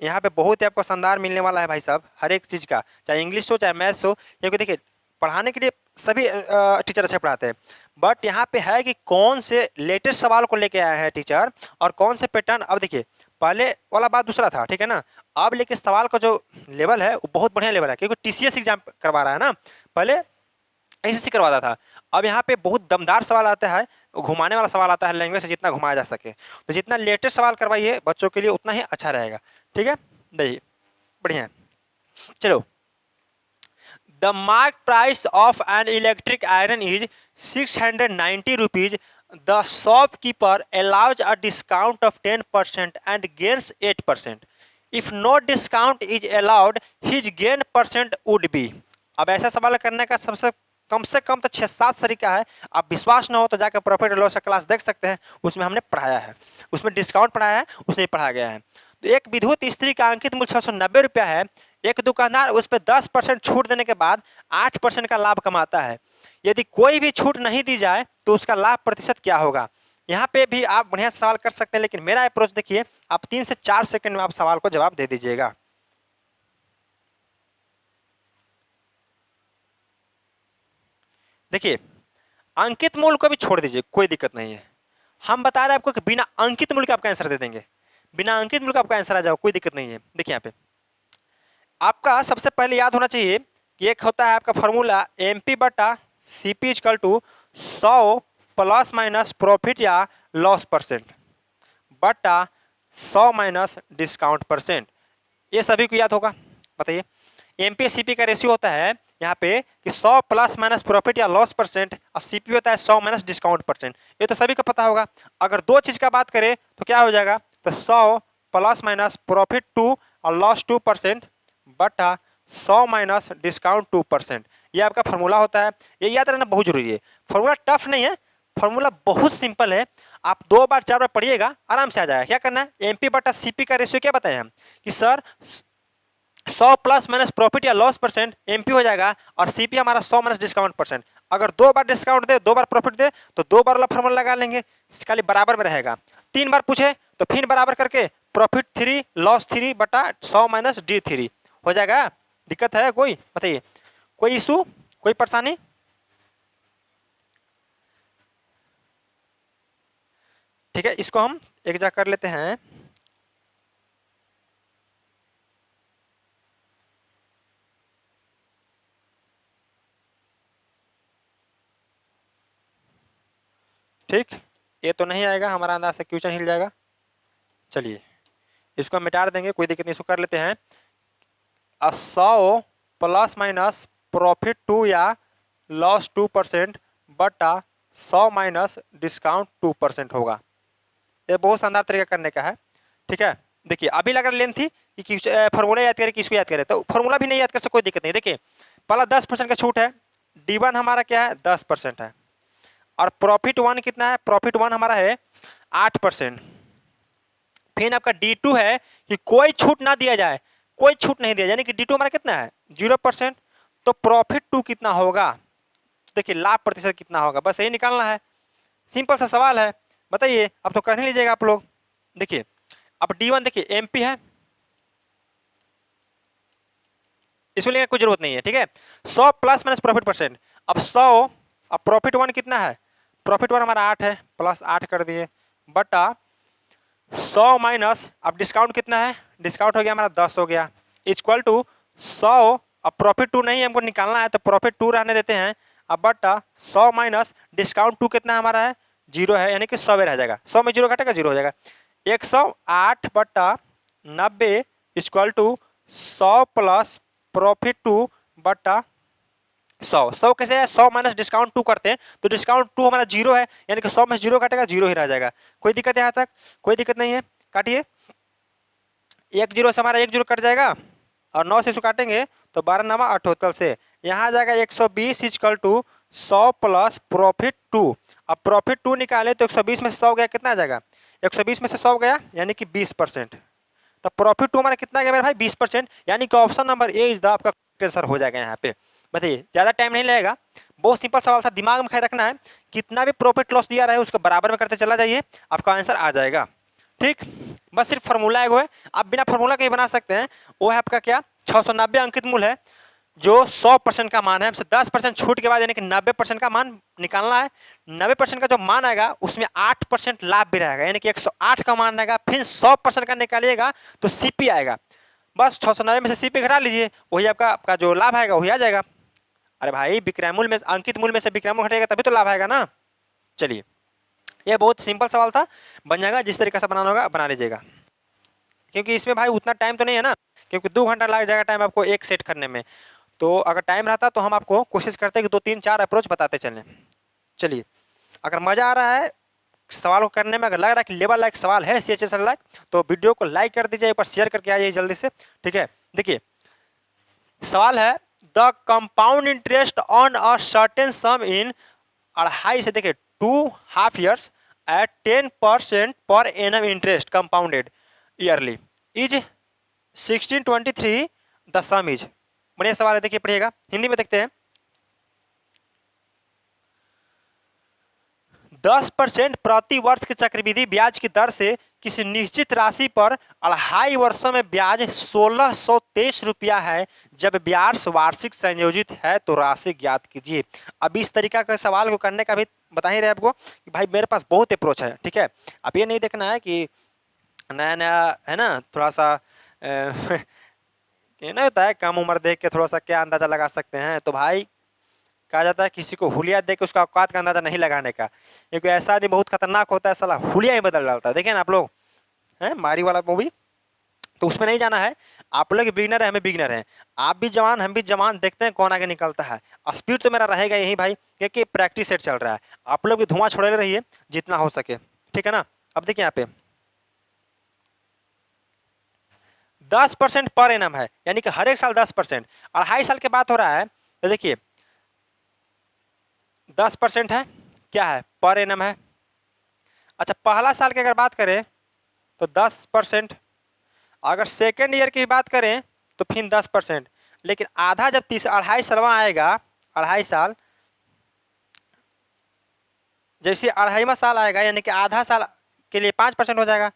यहाँ पे बहुत ही आपको शानदार मिलने वाला है भाई साहब, हर एक चीज का, चाहे इंग्लिश हो चाहे मैथ्स हो, क्योंकि देखिए पढ़ाने के लिए सभी टीचर अच्छे पढ़ाते हैं, बट यहाँ पे है कि कौन से लेटेस्ट सवाल को लेके आया है टीचर और कौन से पैटर्न। अब देखिए पहले वाला बात दूसरा था, ठीक है ना, अब लेकिन सवाल का जो लेवल है वो बहुत बढ़िया लेवल है, क्योंकि टीसीएस एग्जाम करवा रहा है ना, पहले एसएससी करवाता था, अब यहाँ पे बहुत दमदार सवाल आता है, घुमाने वाला सवाल आता है, लैंग्वेज से जितना घुमाया जा सके, तो जितना लेटेस्ट सवाल करवाइए बच्चों के लिए उतना ही अच्छा रहेगा, ठीक है। देखिए बढ़िया है। चलो, the mark price of an electric iron is 690 rupees, the shopkeeper allows a discount of 10% and gains 8%. If no discount is allowed, his gain percent would be। अब ऐसा सवाल करने का कम से कम तो 6-7 तरीका है, आप विश्वास ना हो तो जाकर प्रॉफिट एंड लॉस का क्लास देख सकते हैं, उसमें हमने पढ़ाया है, उसमें डिस्काउंट पढ़ाया है, उसमें पढ़ाया गया है। तो एक विद्युत स्त्री का अंकित मूल्य 690 रुपया है, एक दुकानदार उस पर 10% छूट देने के बाद 8% का लाभ कमाता है, यदि कोई भी छूट नहीं दी जाए तो उसका लाभ प्रतिशत क्या होगा। यहाँ पे भी आप बढ़िया सवाल कर सकते हैं, लेकिन मेरा अप्रोच देखिए, आप 3 से 4 सेकंड में आप सवाल को जवाब दे दीजिएगा। देखिए अंकित मूल्य को भी छोड़ दीजिए, कोई दिक्कत नहीं है, हम बता रहे हैं आपको कि बिना अंकित मूल्य का आपका आंसर दे देंगे, बिना अंकित मूल्य का आपका आंसर आ जाओ, कोई दिक्कत नहीं है। देखिए यहाँ पे आपका सबसे पहले याद होना चाहिए कि एक होता है आपका फॉर्मूला एमपी बटा CP is equal to 100 plus minus profit या लॉस परसेंट बटा 100 माइनस डिस्काउंट परसेंट, ये सभी को याद होगा। बताइए एमपी सीपी का रेशियो होता है यहाँ पे कि 100 प्लस माइनस प्रॉफिट या लॉस परसेंट और सीपी होता है 100 माइनस डिस्काउंट परसेंट, ये तो सभी को पता होगा। अगर दो चीज का बात करें तो क्या हो जाएगा, तो 100 प्लस माइनस प्रॉफिट 2 और लॉस 2% बटा 100 माइनस डिस्काउंट 2%, ये आपका फॉर्मूला होता है, ये याद रखना बहुत जरूरी है। फॉर्मूला टफ नहीं है, फॉर्मूला बहुत सिंपल है, आप 2 बार 4 बार पढ़िएगा आराम से आ जाएगा। क्या करना है, एमपी बटा सीपी का रेशियो क्या बताया हम कि सर 100 प्लस माइनस प्रॉफिट या लॉस परसेंट एमपी हो जाएगा और सीपी हमारा 100 माइनस डिस्काउंट परसेंट। अगर 2 बार डिस्काउंट दे 2 बार प्रॉफिट दे तो 2 बार वाला फॉर्मूला लगा लेंगे, खाली बराबर में रहेगा। 3 बार पूछे तो फिर बराबर करके प्रॉफिट 3 लॉस 3 बटा 100 माइनस डी 3 हो जाएगा। दिक्कत है कोई, बताइए कोई इशू, कोई परेशानी। ठीक है, इसको हम एक जगह कर लेते हैं। ठीक, ये तो नहीं आएगा, हमारा अंदाज से क्वेश्चन हिल जाएगा। चलिए इसको हम मिटा देंगे, कोई दिक्कत नहीं, इसको कर लेते हैं 100 प्लस माइनस प्रॉफिट 2 या लॉस 2% बटा 100 माइनस डिस्काउंट 2% होगा। ये बहुत शानदार तरीका करने का है। ठीक है, देखिए अभी लग रहा लेंथ थी कि फॉर्मूला याद करें, किसको याद करें, तो फॉर्मूला भी नहीं याद कर सकते, कोई दिक्कत नहीं। देखिए पहला 10% का छूट है, D1 हमारा क्या है 10% है, और प्रॉफिट 1 कितना है, प्रॉफिट 1 हमारा है 8%। फिर आपका D2 है कि कोई छूट ना दिया जाए, कोई छूट नहीं दिया, यानी कि D2 हमारा कितना है 0%, तो प्रॉफिट 2 कितना होगा, तो देखिए लाभ प्रतिशत कितना होगा, बस यही निकालना है, सिंपल सा सवाल है। बताइए अब तो कर ही लीजिएगा आप लोग। देखिए अब D1 देखिए एमपी है, इसको लेने की कोई जरूरत नहीं है। ठीक है, 100 प्लस माइनस प्रॉफिट परसेंट, अब 100, अब प्रॉफिट 1 कितना है, प्रॉफिट 1 हमारा 8 है, प्लस 8 कर दिए बटा 100 माइनस, अब डिस्काउंट कितना है, डिस्काउंट हो गया हमारा 10 हो गया, इक्वल टू 100, अब प्रॉफिट 2 नहीं हमको निकालना है तो प्रॉफिट 2 रहने देते हैं, अब बटा 100 माइनस डिस्काउंट 2 कितना हमारा है 0 है, यानी कि 100 रह जाएगा, 100 में 0 घटेगा 0 हो जाएगा, 108 बटा 90 इक्वल टू 100 प्लस प्रॉफिट 2 बटा 100 कैसे है, 100 माइनस डिस्काउंट 2 करते हैं तो डिस्काउंट 2 हमारा 0 है, यानी कि 100 में 0 काटेगा 0 ही रह जाएगा। कोई दिक्कत है यहाँ तक, कोई दिक्कत नहीं है, काटिए, 1 0 से हमारा 1 0 कट जाएगा और 9 से इसको काटेंगे तो 12 9 78 से यहाँ आ जाएगा 120 इक्वल टू 100 प्लस प्रॉफिट 2। अब प्रॉफिट 2 निकाले तो 120 में से 100 गया, कितना आ जाएगा, 120 में से 100 गया यानी कि 20%, तो प्रॉफिट टू हमारा कितना गया मेरे भाई 20%, यानी कि option number A is the आपका आंसर हो जाएगा यहाँ पे। बताइए, ज़्यादा टाइम नहीं लगेगा, बहुत सिंपल सवाल था, दिमाग में ख्याल रखना है, कितना भी प्रॉफिट लॉस दिया रहे उसको बराबर में करते चला जाइए, आपका आंसर आ जाएगा। ठीक, बस सिर्फ फार्मूला एगो है, आप बिना फार्मूला के ही बना सकते हैं। वो है आपका क्या, 690 अंकित मूल है, जो 100% का मान है, हमसे 10% छूट के बाद यानी कि 90% का मान निकालना है। 90% का जो मान आएगा उसमें 8% लाभ भी रहेगा, यानी कि 108 का मान रहेगा, फिर 100% का निकालिएगा तो सीपी आएगा। बस 690 में से सीपी घटा लीजिए, वही आपका आपका जो लाभ आएगा वही आ जाएगा। अरे भाई, विक्रय मूल्य में अंकित मूल्य में से विक्रय मूल्य घटेगा तभी तो लाभ आएगा ना। चलिए, ये बहुत सिंपल सवाल था, बन जाएगा, जिस तरीके से बनाना होगा बना लीजिएगा, क्योंकि इसमें भाई उतना टाइम तो नहीं है ना, क्योंकि 2 घंटा लग जाएगा टाइम आपको एक सेट करने में। तो अगर टाइम रहता तो हम आपको कोशिश करते कि 2-3-4 अप्रोच बताते चलें। चलिए, अगर मजा आ रहा है सवाल को करने में, अगर लग रहा है कि लेवल लाइक सवाल है CHS लाइक, तो वीडियो को लाइक कर दीजिए, एक बार शेयर करके आइए जल्दी से। ठीक है, देखिए सवाल है, the compound interest on a certain sum in 2.5 से देखिए 2.5 years at 10% per annum interest compounded yearly is 1623, the sum is. बढ़िया सवाल है, देखिए पढ़िएगा, हिंदी में देखते हैं। 10% प्रति वर्ष के चक्रवृद्धि ब्याज की दर से किसी निश्चित राशि पर 2.5 वर्षों में ब्याज 1623 रुपया है, जब ब्याज वार्षिक संयोजित है तो राशि ज्ञात कीजिए। अब इस तरीका के सवाल को करने का भी बता ही रहे आपको कि भाई मेरे पास बहुत अप्रोच है। ठीक है, अब ये नहीं देखना है कि नया नया है ना, थोड़ा सा ये नहीं होता है कम उम्र देख के थोड़ा सा क्या अंदाजा लगा सकते हैं, तो भाई कहा जाता है किसी को हुलिया देख के उसका औकात का अंदाजा नहीं लगाने का, क्योंकि ऐसा आदमी बहुत खतरनाक होता है, साला हुलिया ही बदल डालता है। देखिए ना आप लोग, हैं मारी वाला मूवी, तो उसमें नहीं जाना है। आप लोग बिगिनर है, हमें बिगिनर है, आप भी जवान हम भी जवान, देखते हैं कौन आगे निकलता है। स्पीड तो मेरा रहेगा यही भाई, क्योंकि प्रैक्टिस सेट चल रहा है। आप लोग भी धुआं छोड़े रहिए जितना हो सके, ठीक है ना। अब देखिए यहाँ पे 10% पर एनम है, यानी कि हर एक साल 10%, 2.5 साल के बाद हो रहा है, तो देखिए 10% है, क्या है, पर एनम है। अच्छा, पहला साल की अगर बात करें तो 10%, अगर सेकेंड ईयर की बात करें तो फिर 10%, लेकिन आधा जब 2.5 सालवा आएगा, 2.5 साल, जैसे 2.5वां साल आएगा यानी कि आधा साल के लिए 5% हो जाएगा,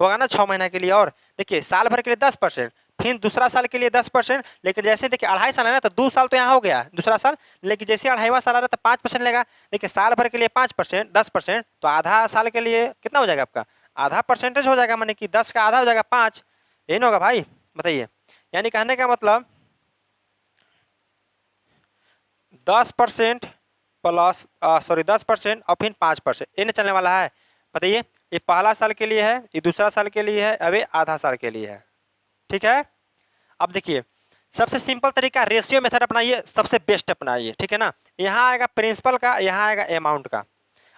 होगा ना 6 महीना के लिए। और देखिए साल भर के लिए 10%, फिर दूसरा साल के लिए 10%, लेकिन जैसे देखिए 2.5 साल है ना, तो 2 साल तो यहाँ हो गया दूसरा साल, लेकिन जैसे 2.5वां साल आ रहा है तो 5% लेगा। देखिए साल भर के लिए 5%, 10%, तो आधा साल के लिए कितना हो जाएगा आपका, आधा परसेंटेज हो जाएगा, माने कि 10 का आधा हो जाएगा 5, यही ना होगा भाई, बताइए। यानी कहने का मतलब 10% प्लस 10% और फिर 5%, ये नहीं चलने वाला है। बताइए, ये पहला साल के लिए है, ये दूसरा साल के लिए है, अब ये आधा साल के लिए है। ठीक है, अब देखिए सबसे सिंपल तरीका रेशियो मेथड अपनाइए, सबसे बेस्ट अपनाइए, ठीक है ना। यहाँ आएगा प्रिंसिपल का, यहाँ आएगा अमाउंट का।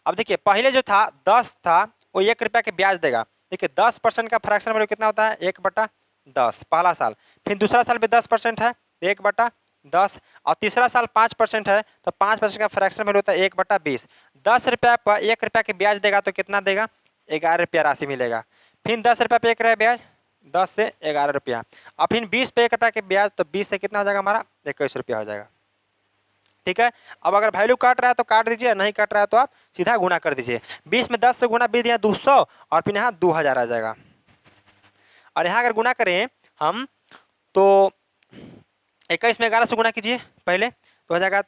अब देखिए पहले जो था 10 था, वो 1 रुपया के ब्याज देगा। देखिए 10% का फ्रैक्शन वैल्यू कितना होता है, 1/10 पहला साल, फिर दूसरा साल भी 10% है, 1/10, और तीसरा साल 5% है, तो 5% का फ्रैक्शन वैल्यू होता है 1/20। 10 रुपया पर 1 रुपया के ब्याज देगा तो कितना देगा, 11 रुपया राशि मिलेगा। फिर 10 रुपया पे 1 रुपया ब्याज, 10 से 11 रुपया, और फिर 20 पे 1 रुपया के ब्याज, तो 20 से कितना हो जाएगा हमारा, 21 रुपया हो जाएगा। ठीक है, अब अगर वैल्यू काट रहा है तो काट दीजिए, नहीं काट रहा है तो आप सीधा गुना कर दीजिए। 20 में 10 से गुना 20 यहाँ 200, और फिर यहाँ 2000 आ जाएगा। और यहाँ अगर गुना करें हम तो 21 में 11 से गुना कीजिए पहले, तो हो जाएगा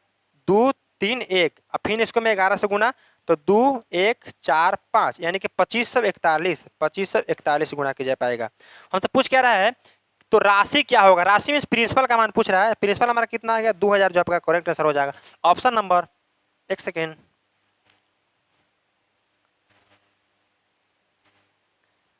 2 3 1, और फिर इसको मैं 11 से गुना, तो 2 1 4 5, यानी कि 2541 गुना किया पाएगा। हमसे पूछ क्या रहा है, तो राशि क्या होगा, राशि में प्रिंसिपल का मान पूछ रहा है, प्रिंसिपल हमारा कितना आ गया 2000, जो आपका करेक्ट आंसर हो जाएगा ऑप्शन नंबर, एक सेकेंड,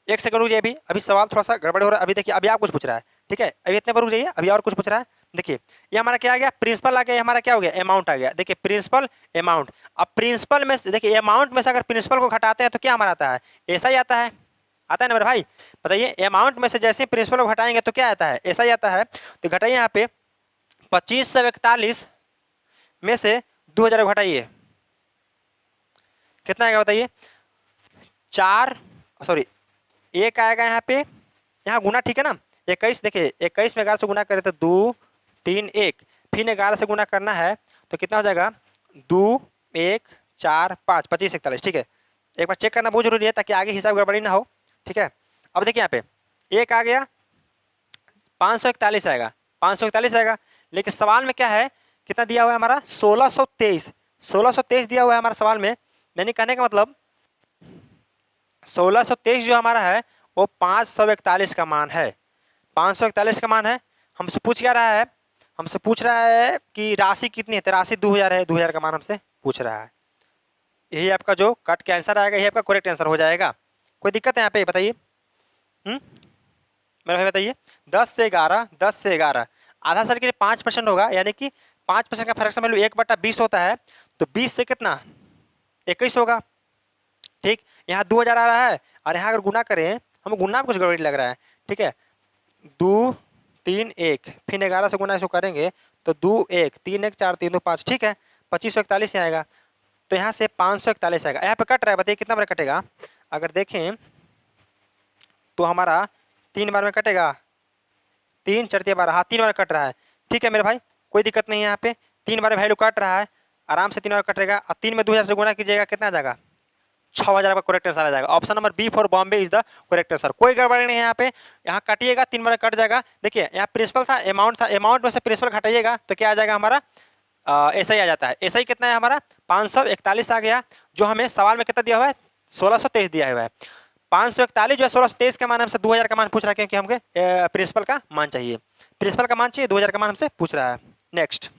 एक सेकंड रुक जाइए, अभी अभी सवाल थोड़ा सा गड़बड़ हो रहा है। अभी देखिए, अभी आप कुछ पूछ रहा है, ठीक है, अभी इतने पर रुक जाइए, अभी और कुछ पूछ रहा है। देखिए ये हमारा क्या आ गया, प्रिंसिपल आ गया, ये हमारा क्या हो गया, अमाउंट आ गया। देखिए प्रिंसिपल अमाउंट, अब प्रिंसिपल में देखिए अमाउंट में से अगर प्रिंसिपल को घटाते हैं तो क्या हमारा आता है, ऐसा ही आता है, आता है ना मेरे भाई। बताइए अमाउंट में से जैसे प्रिंसिपल को घटाएंगे तो क्या आता है, ऐसा ही आता है। तो घटाइए यहाँ पे 2541 में से 2000 घटाइए, कितना आएगा बताइए, 4 सॉरी 1 आएगा यहाँ पे, यहाँ गुना, ठीक है ना। 21, देखिए 21 में 11 से गुना करें तो 2 3 1, फिर 11 से गुना करना है तो कितना हो जाएगा, 2 1 4 5, 25 41, ठीक है। एक बार चेक करना बहुत जरूरी है ताकि आगे हिसाब गड़बड़ी ना हो, ठीक है। अब देखिए यहाँ पे एक आ गया, 541 आएगा, 541 आएगा, लेकिन सवाल में क्या है, कितना दिया हुआ है हमारा, 1623, 1623 दिया हुआ है हमारा सवाल में। यानी कहने का मतलब 1623 जो हमारा है वो 541 का मान है, 541 का मान है। हमसे पूछ क्या रहा है, हमसे पूछ रहा है कि राशि कितनी है, तो राशि 2000 है, 2000 का मान हमसे पूछ रहा है। यही आपका जो कट के आंसर आएगा, यही आपका करेक्ट आंसर हो जाएगा। कोई दिक्कत है यहाँ पे, बताइए। मेरा भाई बताइए। 10 से 11, 10 से 11, आधा साल के लिए 5% होगा, यानी कि 5% का फर्क समझ लो 1/20 होता है, तो 20 से कितना, 21 होगा, ठीक। यहाँ 2000 आ रहा है, और यहाँ अगर गुना करें, हम गुना में कुछ गड़बड़ी लग रहा है, ठीक है। 2 3 1, फिर 11 से गुना इसको करेंगे तो 2 1 3 1 4 3 2 5, ठीक है। 2541 आएगा, तो यहाँ से 541 आएगा। यहाँ पे कट रहा है, बताइए कितना बार कटेगा। अगर देखें तो हमारा 3 बार में कटेगा, 3 4 12, हाँ 3 बार कट रहा है, ठीक है मेरे भाई, कोई दिक्कत नहीं है। यहाँ पे 3 बार वैल्यू कट रहा है, आराम से 3 बार कटेगा, और 3 में 2000 से गुना कीजिएगा, कितना आ जाएगा, 6000 का करेक्ट आंसर आ जाएगा। Option number B for Bombay is the correct answer. कोई गड़बड़ी नहीं है यहाँ पे, यहाँ काटिएगा 3 बार कट जाएगा। देखिए यहाँ प्रिंसिपल था, अमाउंट था, अमाउंट में से प्रिंसिपल घटाइएगा तो क्या आ जाएगा हमारा, ऐसा ही आ जाता है। ऐसा ही कितना है हमारा, 541 आ गया, जो हमें सवाल में कितना दिया हुआ है, 1623 दिया हुआ है। 541 जो है 1623 का मान हमसे 2000 का मान पूछ रहा है, क्योंकि हमके प्रिंसिपल का मान चाहिए, प्रिंसिपल का मान चाहिए, 2000 का मान हमसे पूछ रहा है। नेक्स्ट,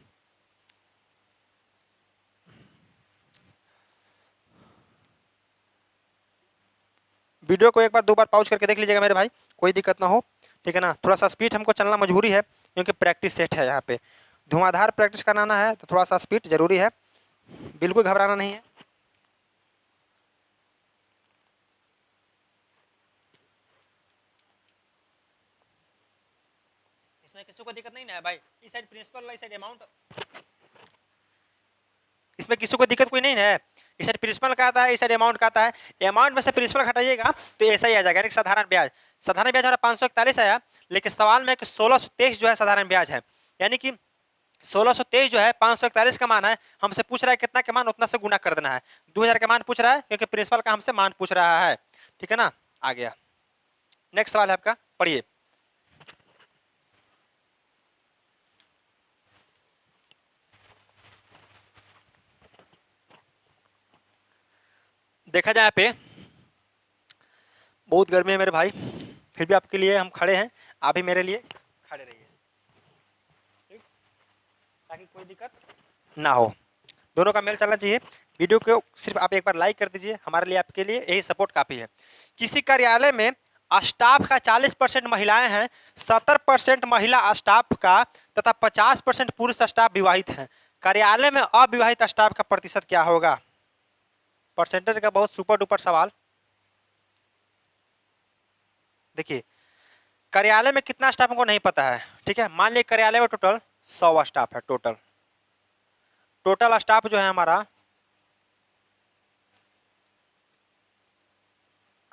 वीडियो को एक बार 2 बार पॉज करके देख लीजिएगा मेरे भाई, कोई दिक्कत ना हो, ठीक है ना। थोड़ा सा स्पीड हमको चलना मजबूरी है, क्योंकि प्रैक्टिस सेट है यहाँ पे, धुआंधार प्रैक्टिस कराना है, तो थोड़ा सा स्पीड जरूरी है, बिल्कुल घबराना नहीं है। इसमें किसी को दिक्कत नहीं ना है भाई, इस साइड प्रिंसिपल, इस साइड अमाउंट, इसमें किसी को दिक्कत कोई नहीं है। इस साइड प्रिंसिपल का आता है, इस साइड अमाउंट का आता है, अमाउंट में से प्रिंसिपल घटाइएगा तो ऐसा ही आ जाएगा, एक साधारण ब्याज। साधारण ब्याज हमारा 541 आया, लेकिन सवाल में 1623 जो है साधारण ब्याज है, यानी कि 1623 जो है 541 का मान है, हमसे पूछ रहा है कितना के मान, उतना से गुना कर देना है। 2000 का मान पूछ रहा है, क्योंकि प्रिंसिपल का हमसे मान पूछ रहा है, ठीक है ना। आ गया, नेक्स्ट सवाल है आपका, पढ़िए। देखा जाए पे बहुत गर्मी है मेरे भाई, फिर भी आपके लिए हम खड़े हैं, आप भी मेरे लिए खड़े रहिए, ठीक, ताकि कोई दिक्कत ना हो, दोनों का मेल चलना चाहिए। वीडियो को सिर्फ आप एक बार लाइक कर दीजिए, हमारे लिए, आपके लिए यही सपोर्ट काफी है। किसी कार्यालय में स्टाफ का 40% महिलाएं हैं, 70% महिला स्टाफ का तथा 50% पुरुष स्टाफ विवाहित हैं। कार्यालय में अविवाहित स्टाफ का प्रतिशत क्या होगा। परसेंटेज का बहुत सुपर डुपर सवाल। देखिए कार्यालय में कितना स्टाफ हमको नहीं पता है, ठीक है। मान लीजिए कार्यालय में टोटल 100 स्टाफ है, टोटल टोटल स्टाफ जो है हमारा,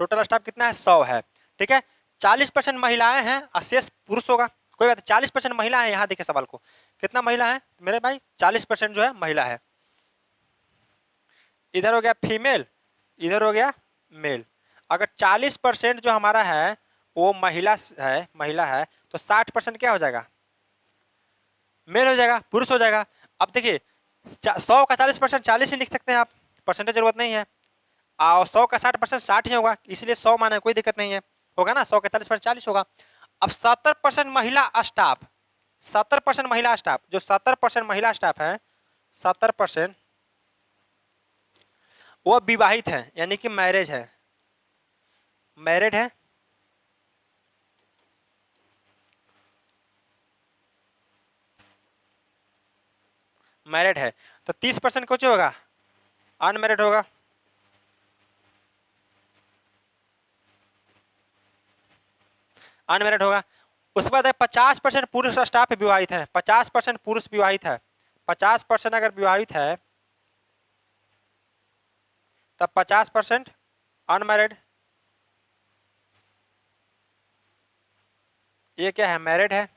टोटल स्टाफ कितना है, 100 है, ठीक है। 40% महिलाएं हैं और शेष पुरुष होगा, कोई बात, 40% महिला है। यहाँ देखिए सवाल को, कितना महिला है मेरे भाई, 40% जो है महिला है। इधर हो गया फीमेल, इधर हो गया मेल। अगर 40% जो हमारा है वो महिला है, तो 60% क्या हो जाएगा, मेल हो जाएगा, पुरुष हो जाएगा। अब देखिए 100 का 40%, 40 ही लिख सकते हैं आप, परसेंटेज जरूरत नहीं है। और 100 का 60%, 60 ही होगा, इसलिए 100 माना, कोई दिक्कत नहीं है, होगा ना। 100 का 40% 40 होगा। अब 70% महिला स्टाफ, 70% महिला स्टाफ, जो 70% महिला स्टाफ है, 70% वो विवाहित है, यानी कि मैरिज है, मैरिड है। मैरिड है, तो 30% कुछ होगा, अनमैरिड होगा। अनमैरिड होगा। उसके बाद है 50% पुरुष स्टाफ विवाहित है, 50% पुरुष विवाहित है, 50% अगर विवाहित है तब 50% अनमैरिड। ये क्या है, मैरिड है,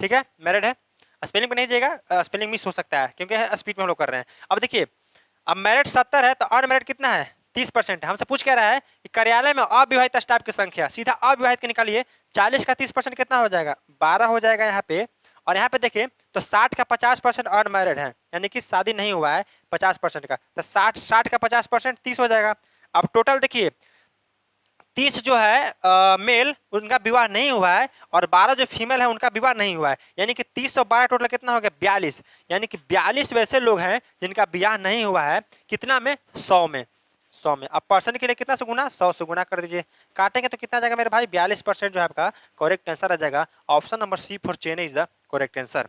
ठीक है, मैरिड है। स्पेलिंग पे नहीं जाएगा, स्पेलिंग मिस हो सकता है क्योंकि स्पीड में हम लोग कर रहे हैं। अब देखिए, अब मेरिट 70 है तो अनमेरिट कितना है, 30% है। हमसे पूछ कह रहा है कि कार्यालय में अविवाहित स्टाफ की संख्या, सीधा अविवाहित की निकालिए। 40 का 30% कितना हो जाएगा, 12 हो जाएगा यहाँ पे। और यहाँ पे देखिए तो 60 का 50% अनमैरिड है, यानी कि शादी नहीं हुआ है 50% का, तो 60 का 50% 30 हो जाएगा। अब टोटल देखिए 30 जो है मेल उनका विवाह नहीं हुआ है, और 12 जो फीमेल है उनका विवाह नहीं हुआ है, यानी कि 30 और 12 टोटल कितना हो गया, 42। यानी कि 42 वैसे लोग हैं जिनका विवाह नहीं हुआ है, कितना में, 100 में, 100 में। अब पर्सन के लिए कितना से गुना, 100 से गुना कर दीजिए, काटेंगे तो कितना जाएगा मेरे भाई, 42% जो है आपका करेक्ट आंसर आ जाएगा। Option number C for Chennai is the correct answer.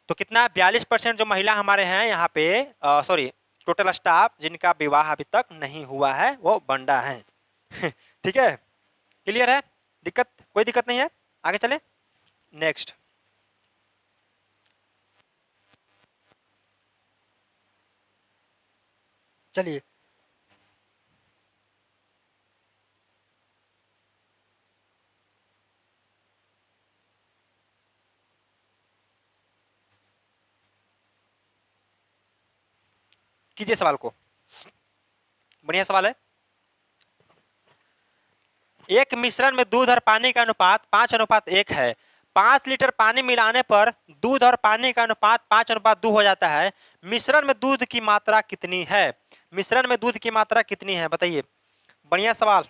तो कितना, 42% जो महिला हमारे हैं यहाँ पे, सॉरी, टोटल स्टाफ जिनका विवाह अभी तक नहीं हुआ है वो बंडा है। ठीक है, क्लियर है, दिक्कत, कोई दिक्कत नहीं है, आगे चले नेक्स्ट। चलिए, कीजिए सवाल को, बढ़िया सवाल है। एक मिश्रण में दूध और पानी का अनुपात 5:1 है। 5 लीटर पानी मिलाने पर दूध और पानी का अनुपात 5:2 हो जाता है। मिश्रण में दूध की मात्रा कितनी है, मिश्रण में दूध की मात्रा कितनी है बताइए, बढ़िया सवाल।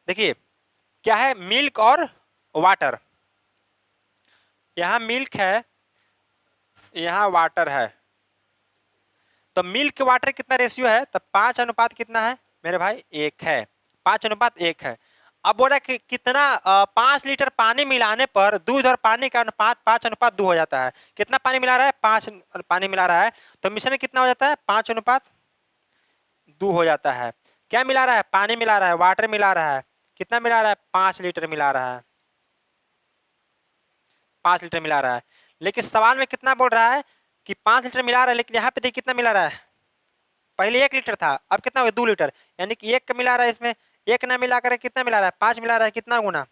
देखिए क्या है, मिल्क और वाटर, यहाँ मिल्क है, यहाँ वाटर है, तो मिल्क वाटर कितना रेशियो है, तो 5 अनुपात कितना है मेरे भाई, 1 है, 5:1 है। अब बोला कि कितना, 5 लीटर पानी मिलाने पर दूध और पानी का अनुपात 5:2 हो जाता है। कितना पानी मिला रहा है, 5 पानी मिला रहा है, तो मिश्रण कितना हो जाता है, 5:2 हो जाता है। क्या मिला रहा है, पानी मिला रहा है, वाटर मिला रहा है, कितना मिला रहा है, 5 लीटर मिला रहा है, 5 लीटर मिला रहा है। लेकिन सवाल में कितना बोल रहा है कि 5 लीटर मिला रहा है, लेकिन यहाँ पे देखिए कितना मिला रहा है, पहले 1 लीटर था, अब कितना हो गया, 2 लीटर, यानी कि एक का मिला रहा है इसमें, एक ना मिला कर कितना मिला रहा है, 5 मिला रहा है, कितना गुना,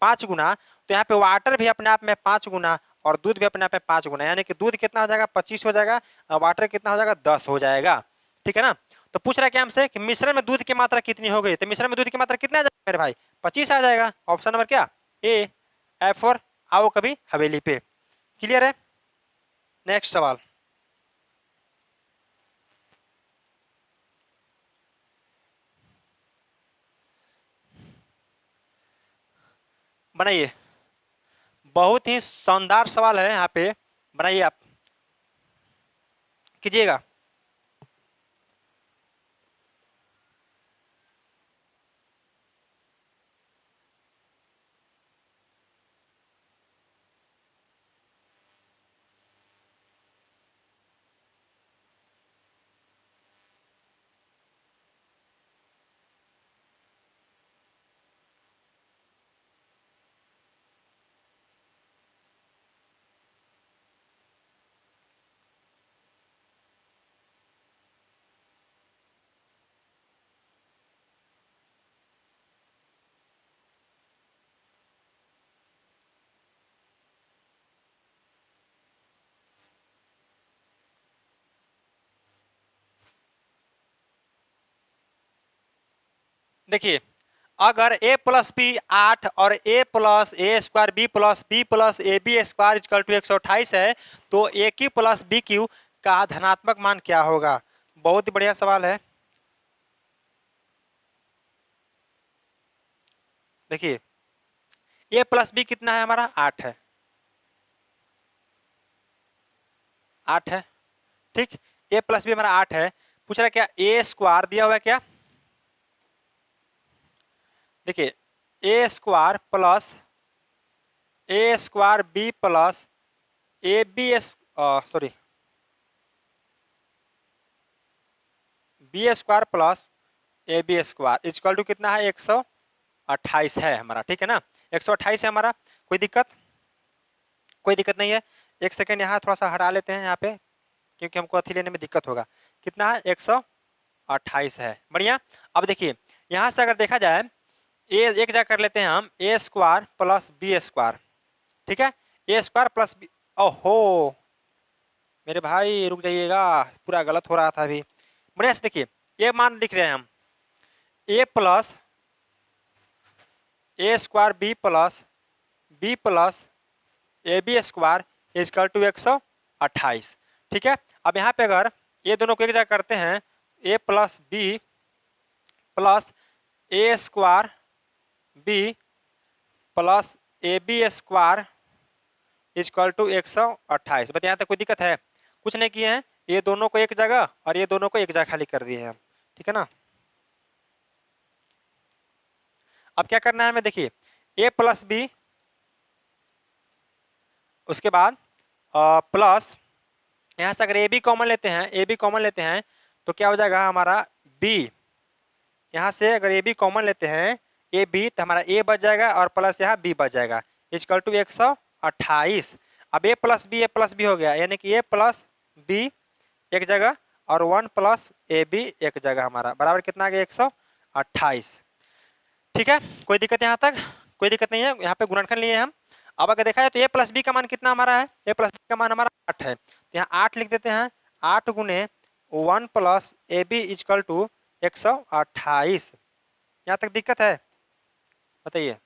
5 गुना। तो यहाँ पे वाटर भी अपने आप में 5 गुना और दूध भी अपने आप में 5 गुना, यानी कि दूध कितना हो जाएगा, 25 हो जाएगा, और वाटर कितना हो जाएगा, 10 हो जाएगा। ठीक है ना। तो पूछ रहा है क्या हमसे कि मिश्रण में दूध की मात्रा कितनी हो गई, तो मिश्रण में दूध की मात्रा कितना आ जाएगा मेरे भाई, 25 आ जाएगा। ऑप्शन नंबर क्या, ए, एफ फॉर आओ कभी हवेली पे। क्लियर है, नेक्स्ट सवाल बनाइए, बहुत ही शानदार सवाल है यहाँ पे, बनाइए आप, कीजिएगा। देखिए, अगर a प्लस बी 8 और a plus A square B plus A B square equal to 128 है, तो A cube plus B cube का धनात्मक मान क्या होगा। बहुत ही बढ़िया सवाल है। देखिए a प्लस बी कितना है हमारा, 8 है, 8 है, ठीक, a प्लस बी हमारा 8 है। पूछ रहा है क्या, ए स्क्वायर दिया हुआ है क्या, देखिए a square B plus A b s, sorry, b square plus A B square equal to कितना है, 128 है हमारा, ठीक है ना, 128 है हमारा। कोई दिक्कत, कोई दिक्कत नहीं है। एक सेकेंड यहाँ थोड़ा सा हटा लेते हैं यहाँ पे, क्योंकि हमको अथी लेने में दिक्कत होगा। कितना है 128 है। बढ़िया। अब देखिए यहाँ से अगर देखा जाए ए एक जगह कर लेते हैं हम ए स्क्वायर प्लस बी स्क्वायर, ठीक है, ए स्क्वायर प्लस बी। ओहो मेरे भाई रुक जाइएगा, पूरा गलत हो रहा था अभी। बढ़िया से देखिए ये मान लिख रहे हैं हम a plus A square B plus A B square equal to 128, ठीक है। अब यहाँ पे अगर ये दोनों को एक जगह करते हैं a plus b plus A square B plus A B square equal to 128। बस यहाँ तक कोई दिक्कत है? कुछ नहीं किए हैं, ये दोनों को एक जगह और ये दोनों को एक जगह खाली कर दिए हैं हम, ठीक है ना। अब क्या करना है हमें, देखिए ए प्लस बी, उसके बाद प्लस यहाँ से अगर ए बी कॉमन लेते हैं, ए बी कॉमन लेते हैं तो क्या हो जाएगा हमारा बी। यहाँ से अगर ए बी कॉमन लेते हैं ए बी तो हमारा ए बच जाएगा और प्लस यहाँ बी बच जाएगा इजकल टू 128। अब ए प्लस बी हो गया, यानी कि ए प्लस बी एक जगह और 1 प्लस ए बी एक जगह, हमारा बराबर कितना आ गया 128, ठीक है। कोई दिक्कत यहाँ तक? कोई दिक्कत नहीं है, यहाँ पे गुणनखंड लिए हम। अब अगर देखा जाए तो ए प्लस बी का मान कितना हमारा है, ए प्लस बी का मान हमारा 8 है, तो यहाँ 8 लिख देते हैं। 8 गुने 1 plus A B is equal to 128। यहाँ तक दिक्कत है बताइए?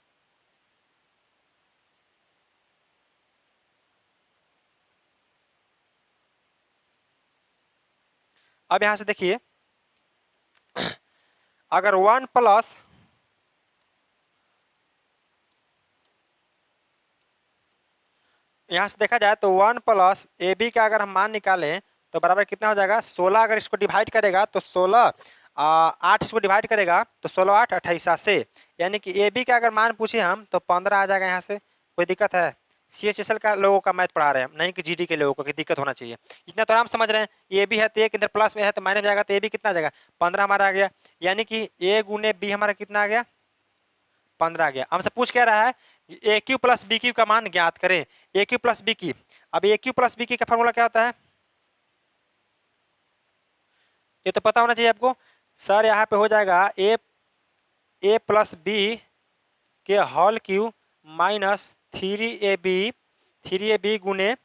अब यहाँ से देखिए अगर 1 प्लस यहाँ से देखा जाए तो 1 प्लस ए बी का अगर हम मान निकालें तो बराबर कितना हो जाएगा 16। अगर इसको डिवाइड करेगा तो 16 8 इसको डिवाइड करेगा तो 16 8 28 से, यानी कि ए बी का अगर मान पूछे हम तो 15 आ जाएगा यहाँ से। कोई दिक्कत है? CHSL का लोगों का मैथ पढ़ा रहे हैं, नहीं कि GD के लोगों को, दिक्कत होना चाहिए। इतना तो आराम समझ रहे हैं, ए बी है तो एक इधर प्लस में है तो माइनस जाएगा, तो ए बी कितना आ जाएगा 15 हमारा आ गया, यानी कि ए गुने बी हमारा कितना आ गया 15 आ गया। हमसे पूछ क्या रहा है ए क्यू प्लस बी क्यू का मान ज्ञात करें, ए क्यू प्लस बी क्यू। अब ए क्यू प्लस बी क्यू का फॉर्मूला क्या होता है, ये तो पता होना चाहिए आपको सर। यहाँ पे हो जाएगा ए प्लस बी के होल क्यू माइनस 3ab गुने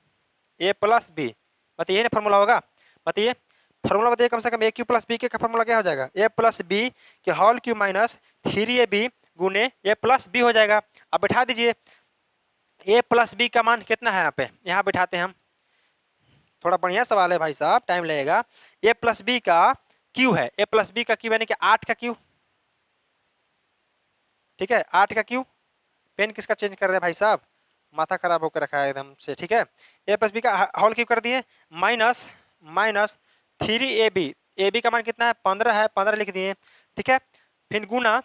ए प्लस बी। बताइए ना फॉर्मूला होगा, बताइए फॉर्मूला बताइए कम से कम। ए क्यू प्लस बी के का फॉर्मूला क्या हो जाएगा, ए प्लस बी के होल क्यू माइनस 3ab गुने ए प्लस बी हो जाएगा। अब बैठा दीजिए ए प्लस बी का मान कितना है, यहाँ पे यहाँ बैठाते हैं हम। थोड़ा बढ़िया सवाल है भाई साहब, टाइम लगेगा। ए प्लस बी का क्यू है, ए प्लस बी का क्यू यानी कि 8 का क्यू, ठीक है 8 का क्यू। पेन किसका चेंज कर रहे हैं भाई साहब, माथा खराब होकर रखा है एकदम से, ठीक है। ए प्लस बी का होल क्यू कर दिए माइनस माइनस 3ab का मान कितना है 15 है, 15 लिख दिए, ठीक है। फिर गुना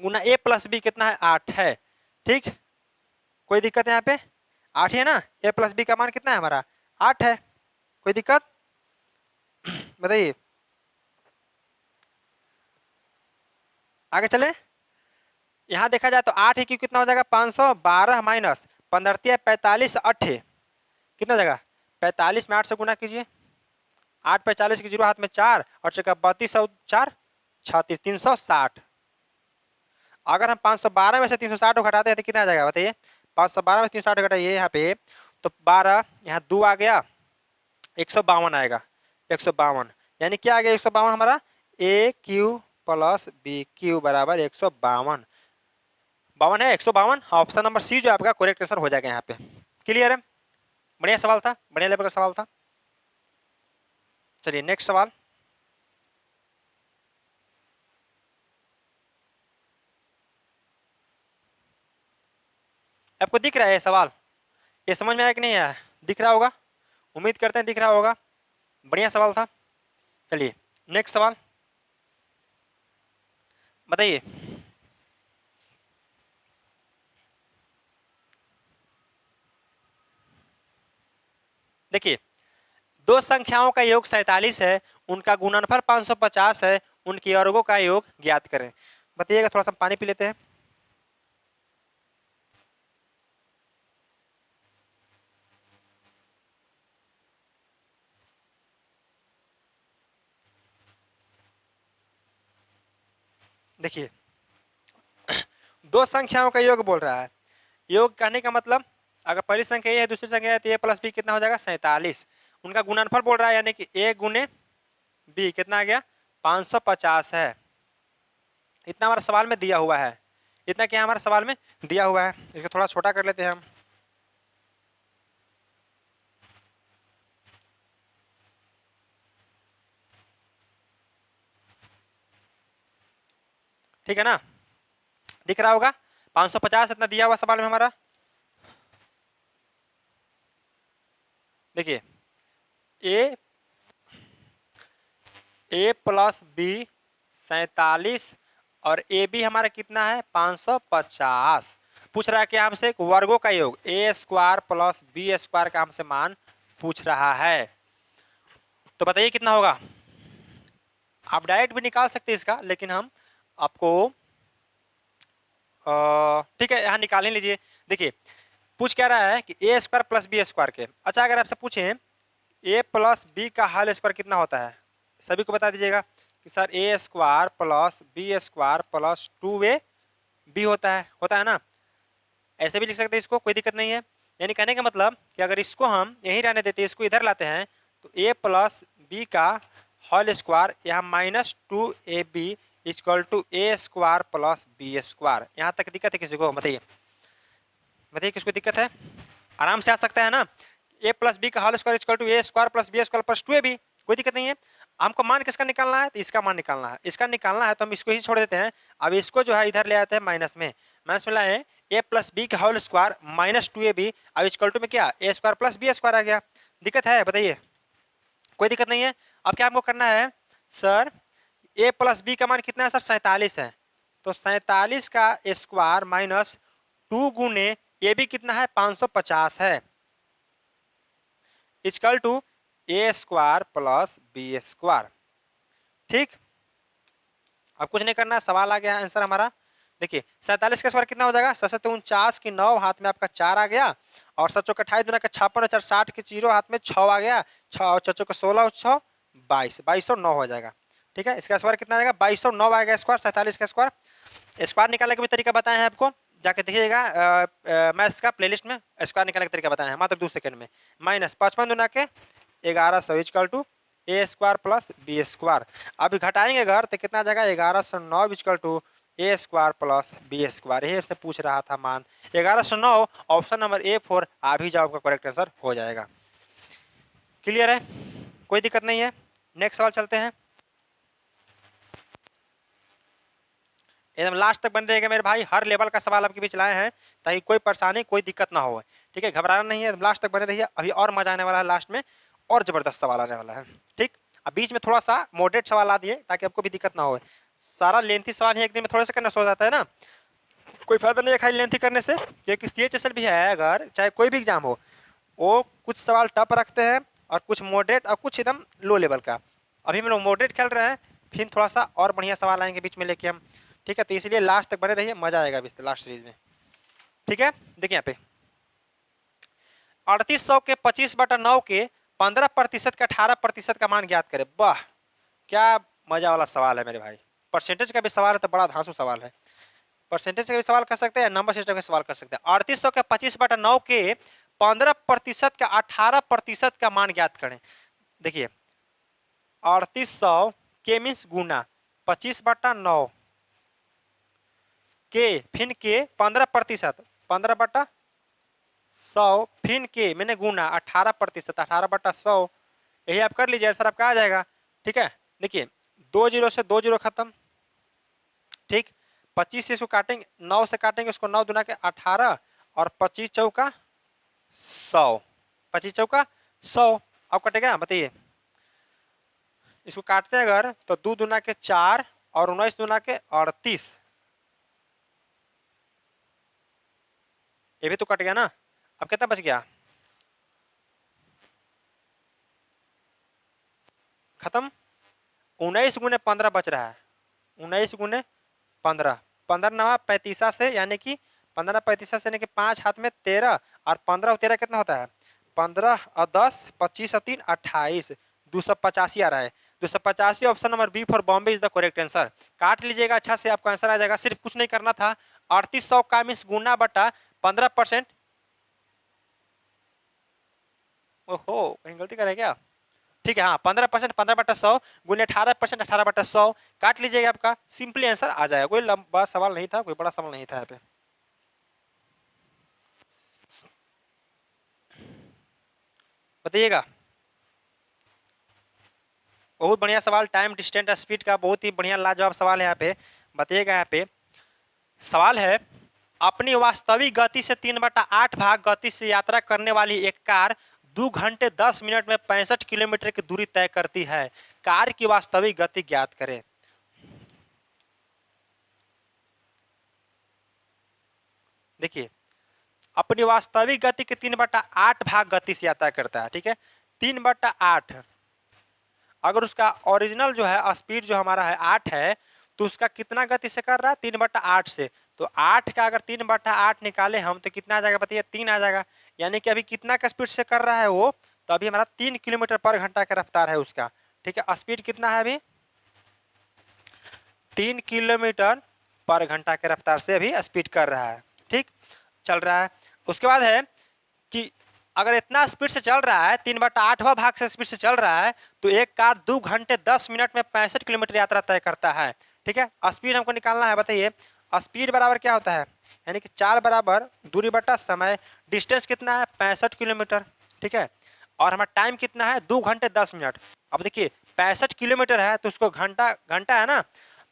गुना ए प्लस बी कितना है 8 है, ठीक। कोई दिक्कत है यहाँ पे? 8 है ना, ए प्लस बी का मान कितना है हमारा 8 है। कोई दिक्कत बताइए? आगे चले। यहाँ देखा जाए तो 8 क्यू कितना हो जाएगा 512 माइनस 15 45 8 कितना हो जाएगा 45 में 8 से गुना कीजिए, 8 45 की जीरो हाथ में 4 और चेका 32 और 4 36 360। अगर हम 512 में से 360 को घटाते हैं तो कितना आ जाएगा बताइए? 512 में 360 घटाइए यहाँ पे तो 12 यहाँ 2 आ गया 152 आएगा 152, यानी क्या आ गया 152 हमारा ए क्यू प्लस बी क्यू बराबर 152। 52 है 152, ऑप्शन नंबर सी जो आपका करेक्ट आंसर हो जाएगा यहाँ पे। क्लियर है? बढ़िया सवाल था, बढ़िया लेवल का सवाल था। चलिए नेक्स्ट सवाल। आपको दिख रहा है ये सवाल, ये समझ में आया कि नहीं आया? दिख रहा होगा, उम्मीद करते हैं दिख रहा होगा। बढ़िया सवाल था। चलिए नेक्स्ट सवाल बताइए। देखिए दो संख्याओं का योग 47 है, उनका गुणनफल 550 है, उनके वर्गों का योग ज्ञात करें। बताइएगा, थोड़ा सा पानी पी लेते हैं। देखिए दो संख्याओं का योग बोल रहा है। योग कहने का मतलब अगर पहली संख्या ए है दूसरी संख्या है तो ए प्लस बी कितना हो जाएगा 47। उनका गुणनफल बोल रहा है यानी कि ए गुने बी कितना आ गया 550 है। इतना हमारा सवाल में दिया हुआ है। इतना क्या हमारे सवाल में दिया हुआ है। इसको थोड़ा छोटा कर लेते हैं हम। ठीक है ना, दिख रहा होगा 550 इतना दिया हुआ सवाल में हमारा। देखिए ए प्लस बी 47 और ए बी हमारा कितना है 550। पूछ रहा है कि हमसे एक वर्गों का योग ए स्क्वायर प्लस बी स्क्वायर का हमसे मान पूछ रहा है। तो बताइए कितना होगा। आप डायरेक्ट भी निकाल सकते हैं इसका, लेकिन हम आपको ठीक है यहाँ निकाल ही लीजिए। देखिए पूछ क्या रहा है कि a square plus B square के। अच्छा अगर आपसे पूछें ए प्लस बी का होल स्क्वायर कितना होता है, सभी को बता दीजिएगा कि sir a square plus B square plus 2a b होता है ना। ऐसे भी लिख सकते हैं इसको, कोई दिक्कत नहीं है। यानी कहने का मतलब कि अगर इसको हम यहीं रहने देते इसको इधर लाते हैं तो ए प्लस बी का होल स्क्वायर यहाँ -2ab equal to A square plus B square. यहाँ तक दिक्कत है किसी को, बताइए बताइए किसको दिक्कत है। आराम से आ सकता है ना। ए प्लस बी का whole square equal to A square plus B square plus 2ab, कोई दिक्कत नहीं है। हमको मान किसका निकालना है, तो इसका मान निकालना है। इसका निकालना है तो हम इसको ही छोड़ देते हैं। अब इसको जो है इधर ले आते हैं माइनस में लाए ए प्लस बी का होल स्क्वायर -2ab अब इक्वल टू में क्या ए स्क्वायर प्लस बी स्क्वायर आ गया। दिक्कत है बताइए, कोई दिक्कत नहीं है। अब क्या हमको करना है सर, ए प्लस बी का मान कितना है सर 47 है। तो 47 का स्क्वायर माइनस 2 गुने ए बी कितना है 550 है equal to A square plus B square. ठीक, अब कुछ नहीं करना, सवाल आ गया आंसर हमारा। देखिए 47 का स्क्वायर कितना हो जाएगा, 49 की 9 हाथ में आपका 4 आ गया और 7 चौक 28 दुना का 56 और 4 60 के 0 हाथ में 6 आ गया। 6 और 4 चौक 16 और 6 22 2209 हो जाएगा। ठीक है, इसका स्क्वायर कितना आएगा 2209 आएगा स्क्वायर। 47 का स्क्वायर। स्क्वायर निकालने का भी तरीका बताए हैं आपको, जाके देखिएगा मैथ्स का प्लेलिस्ट में स्क्वायर निकालने का तरीका बताया है मात्र 2 सेकंड में। -55 दुना के 1100 equal to A square plus B square. अभी घटाएंगे अगर तो कितना आ जाएगा 1109 equal to A square plus B square. यही से पूछ रहा था मान 1109। ऑप्शन नंबर A4 आ भी जाओ, आपका करेक्ट आंसर हो जाएगा। क्लियर है, कोई दिक्कत नहीं है। नेक्स्ट सवाल चलते हैं, एकदम लास्ट तक बन रहेगा मेरे भाई। हर लेवल का सवाल आपके बीच लाए हैं ताकि कोई परेशानी कोई दिक्कत ना हो। ठीक है, घबराना नहीं है, लास्ट तक बने रहिए। अभी और मजा आने वाला है, लास्ट में और जबरदस्त सवाल आने वाला है। ठीक, अब बीच में थोड़ा सा मॉडरेट सवाल आ दिए ताकि आपको भी दिक्कत ना हो। सारा लेंथी सवाल ही एक दिन में थोड़ा सा करना सो जाता है ना, कोई फायदा नहीं है खाली लेंथी करने से। क्योंकि CHSL भी है, अगर चाहे कोई भी एग्जाम हो, वो कुछ सवाल टफ रखते हैं और कुछ मॉडरेट और कुछ एकदम लो लेवल का। अभी हम लोग मॉडरेट खेल रहे हैं, फिर थोड़ा सा और बढ़िया सवाल आएंगे बीच में लेके हम। ठीक है, तो इसलिए लास्ट तक बने रहिए, मजा आएगा अभी लास्ट सीरीज में। ठीक है, देखिए यहाँ पे 3800 के 25/9 के 15% के 18% का मान ज्ञात करें। वाह क्या मजा वाला सवाल है मेरे भाई। परसेंटेज का भी सवाल है तो बड़ा धांसू सवाल है। परसेंटेज का भी सवाल कर सकते हैं, नंबर सिस्टम का सवाल कर सकते हैं। 3800 के 25/9 के 15% का 18% का मान ज्ञात करें। देखिए 3800 के मीन्स गुना 25/9 के फिन के 15%, 15/100 फिन के मैंने गुना 18%, 18/100 यही आप कर लीजिए, सर आपका आ जाएगा। ठीक है, देखिए 2 जीरो से 2 जीरो खत्म। ठीक, 25 से इसको काटेंगे, 9 से काटेंगे उसको, 9 दुना के 18 और 25 चौका 100, 25 चौका 100। अब कटेगा बताइए, इसको काटते हैं अगर तो 2 दुना के 4 और 19 दुना के 38, ये भी तो कट गया ना। अब कितना बच गया, खत्म। 19 गुने 15 बच रहा है, 19 गुने 15, 15 नवा 35 से यानी कि 15 35 से यानी कि 5 हाथ में 13 और 15 और 13 कितना होता है 15 और 10 25 और 3 28, 285 आ रहा है। 285 option number B for Bombay is the correct answer. काट लीजिएगा अच्छा से, आपका आंसर आ जाएगा। सिर्फ कुछ नहीं करना था, 3800 का मीन्स गुना बटा 15%। ओहो, कहीं गलती करे क्या? ठीक है, हाँ 15%, 15/100 गुने 18%, 18/100 काट लीजिएगा, आपका सिंपली आंसर आ जाएगा। कोई लंबा सवाल नहीं था, कोई बड़ा सवाल नहीं था यहाँ पे। बताइएगा। बहुत बढ़िया सवाल, टाइम डिस्टेंस स्पीड का बहुत ही बढ़िया लाजवाब सवाल है यहाँ पे। बताइएगा, यहाँ पे सवाल है, अपनी वास्तविक गति से 3/8 भाग गति से यात्रा करने वाली एक कार 2 घंटे 10 मिनट में 65 किलोमीटर की दूरी तय करती है। कार की वास्तविक गति ज्ञात करें। देखिए, अपनी वास्तविक गति के 3/8 भाग गति से यात्रा करता है, ठीक है। 3/8, अगर उसका ओरिजिनल जो है स्पीड जो हमारा है 8 है, तो उसका कितना गति से कर रहा है? 3/8 से। तो 8 का अगर 3/8 निकाले हम तो कितना आ जाएगा बताइए? 3 आ जाएगा। यानी कि अभी कितना का स्पीड से कर रहा है वो? तो अभी हमारा 3 किलोमीटर पर घंटा का रफ्तार है उसका, ठीक है। स्पीड कितना है अभी? 3 किलोमीटर पर घंटा के रफ्तार से अभी स्पीड कर रहा है, ठीक, चल रहा है। उसके बाद है कि अगर इतना स्पीड से चल रहा है, 3/8वां भाग से स्पीड से चल रहा है, तो एक कार 2 घंटे 10 मिनट में 65 किलोमीटर यात्रा तय करता है, ठीक है। स्पीड हमको निकालना है, बताइए स्पीड बराबर क्या होता है? यानी कि 4 बराबर दूरी बटा समय, डिस्टेंस कितना है? 65 किलोमीटर, ठीक है। और हमारा टाइम कितना है? 2 घंटे 10 मिनट। अब देखिए 65 किलोमीटर है तो उसको घंटा घंटा है ना,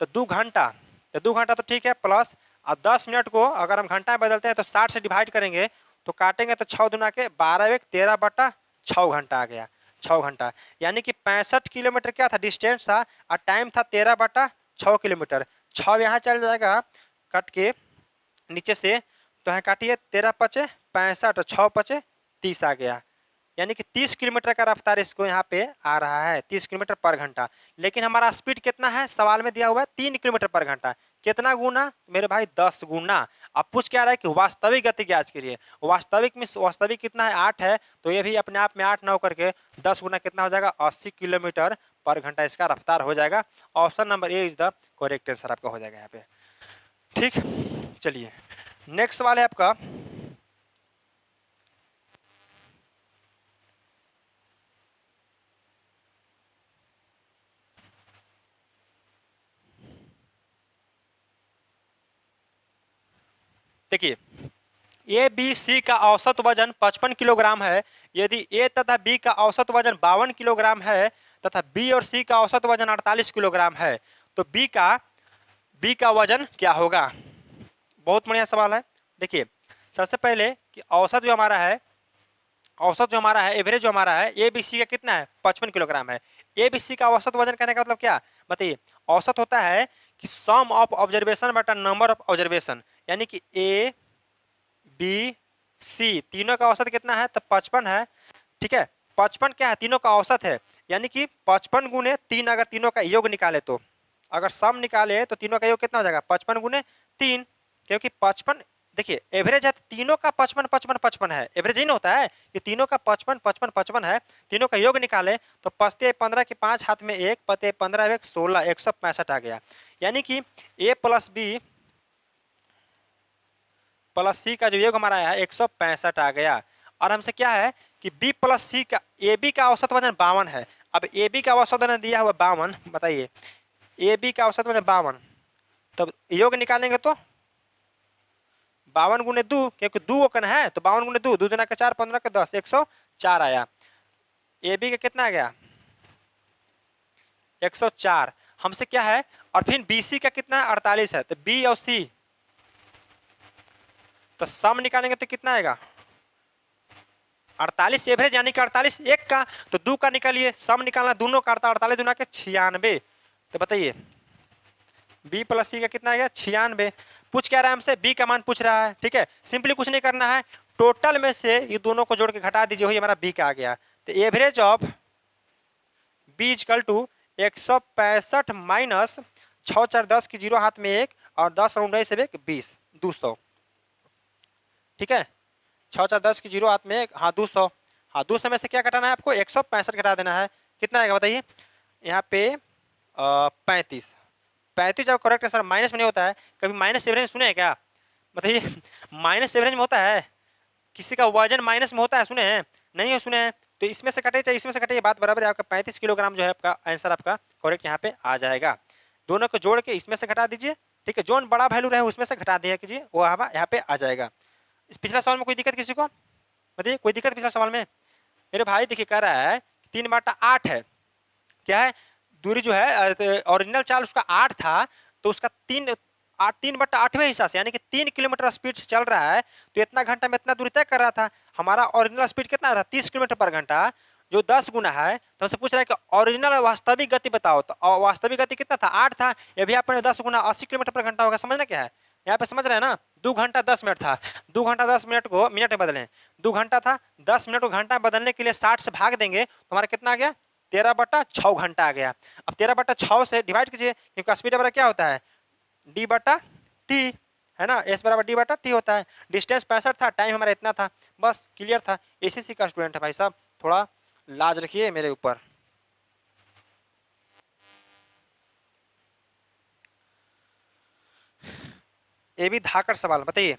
तो 2 घंटा, तो 2 घंटा तो ठीक है, प्लस और 10 मिनट को अगर हम घंटा में बदलते हैं तो 60 से डिवाइड करेंगे तो काटेंगे तो 6 दुना के 12 एक 13/6 घंटा आ गया, 6 घंटा। यानी कि 65 किलोमीटर क्या था? डिस्टेंस था, और टाइम था 13/6 किलोमीटर। 6 यहाँ चल जाएगा कट के नीचे से, तो यहाँ काटिए 13×5 = 65 और 6×5 = 30 आ गया। यानी कि 30 किलोमीटर का रफ्तार इसको यहाँ पे आ रहा है, 30 किलोमीटर पर घंटा। लेकिन हमारा स्पीड कितना है? सवाल में दिया हुआ है 3 किलोमीटर पर घंटा। कितना गुना मेरे भाई? 10 गुना। अब पूछ क्या रहा है कि वास्तविक गति ज्ञात करिए। वास्तविक में वास्तविक कितना है? 8 है, तो ये भी अपने आप में 8 9 करके 10 गुना कितना हो जाएगा? 80 किलोमीटर पर घंटा इसका रफ्तार हो जाएगा। Option number A is the correct answer आपका हो जाएगा यहाँ पे, ठीक। चलिए नेक्स्ट सवाल है आपका, देखिए ए बी सी का औसत वजन 55 किलोग्राम है। यदि ए तथा बी का औसत वजन 52 किलोग्राम है तथा बी और सी का औसत वजन 48 किलोग्राम है, तो बी का वजन क्या होगा? बहुत बढ़िया सवाल है। देखिए सबसे पहले कि औसत जो हमारा है, एवरेज जो हमारा है ए बी सी का कितना है? 55 किलोग्राम है। ए बी सी का औसत वजन करने का मतलब क्या? बताइए, औसत होता है कि सम ऑफ ऑब्जर्वेशन बटा नंबर ऑफ ऑब्जर्वेशन। यानी कि ए बी सी तीनों का औसत कितना है? तो 55 है, ठीक है। 55 क्या है? तीनों का औसत है। यानी कि 55 गुने 3, अगर तीनों का योग निकाले तो, अगर सम निकाले तो तीनों का योग कितना हो जाएगा? 55 गुने 3, क्योंकि 55 देखिए एवरेज है तो तीनों का 55 55 55 है। एवरेज ही ना होता है कि तीनों का 55 55 55 है। तीनों का योग निकाले तो पचते 15 के 5 हाथ में 1, पते 15 1 16, 165 आ गया। यानी कि ए प्लस बी प्लस सी का जो योग हमारा है 165 आ गया। और हमसे क्या है कि बी प्लस सी का, ए बी का औसत वजन 52 है। अब ए बी का औसत वजन दिया हुआ 52, बताइए ए बी का औसत वजन 52, तब योग निकालेंगे तो 52 गुने 2, क्योंकि 2 ओकन है तो 52 गुने 2, 2 दुना के 4, 15 के 10, 104 आया। ए बी का कितना आ गया? 104। हमसे क्या है, और फिर बी सी का कितना है? 48 है। तो बी और सी तो सम निकालेंगे तो कितना आएगा? 48 एवरेज, यानी कि 48 एक का, तो 2 का निकालिए, सम निकालना दोनों का, 48 दुना के 96। तो बताइए बी प्लस सी का कितना आ गया? 96। पूछ क्या रहा है हमसे? बी का मान पूछ रहा है, ठीक है। सिंपली कुछ नहीं करना है, टोटल में से ये दोनों को जोड़ के घटा दीजिए, वही हमारा बी का आ गया। तो average of B is equal to 165 minus 6 4 10 की 0 हाथ में 1 और 10 और 19 से 1 20, 200, ठीक है। 6 4 10 की 0 हाथ में 1, हाँ 200, हाँ 200 में से क्या घटाना है आपको? 165 घटा देना है। कितना आएगा बताइए? यहाँ पे 35। 35 जब करेक्ट आंसर माइनस में नहीं होता है, कभी माइनस एवरेज सुने हैं क्या? बताइए माइनस एवरेज में होता है? किसी का वजन माइनस में होता है, सुने हैं? नहीं हो सुने हैं? तो इसमें से कटे चाहे इसमें से कटे, ये बात बराबर है। आपका 35 किलोग्राम जो है आपका आंसर आपका करेक्ट यहाँ पे आ जाएगा। दोनों को जोड़ के इसमें से घटा दीजिए, ठीक है, जो बड़ा वैल्यू रहे उसमें से घटा दिया कीजिए, वो यहाँ पे आ जाएगा। इस पिछला सवाल में कोई दिक्कत किसी को? बताइए कोई दिक्कत पिछला सवाल में? मेरे भाई देखिए कह रहा है 3/8 है, क्या है दूरी जो है, ओरिजिनल चाल उसका 8 था, तो उसका 3/8वें हिस्सा से यानी कि 3 किलोमीटर स्पीड से चल रहा है, तो इतना घंटा में इतना दूरी तय कर रहा था। हमारा ओरिजिनल स्पीड कितना रहा? 30 किलोमीटर पर घंटा, जो 10 गुना है। तो हमसे पूछ रहा है कि ओरिजिनल वास्तविक गति बताओ, तो वास्तविक गति कितना था? 8 था। ये भी आपने 10 गुना 80 किलोमीटर पर घंटा होगा। समझना क्या है यहाँ पे? समझ रहे हैं ना? 2 घंटा 10 मिनट था, 2 घंटा 10 मिनट को मिनट में बदलें। 2 घंटा था, 10 मिनट को घंटा बदलने के लिए 60 से भाग देंगे तो हमारा कितना आ गया? 13/6 घंटा आ गया। अब 13/6 से डिवाइड कीजिए, क्योंकि स्पीड बराबर क्या होता है? D/T, है ना? S बराबर D/T होता है। डिस्टेंस 65 था, टाइम हमारा इतना था। बस क्लियर था। एसीसी का स्टूडेंट है भाई साहब, थोड़ा लाज रखिए मेरे ऊपर। ये भी धाकड़ सवाल, बताइए।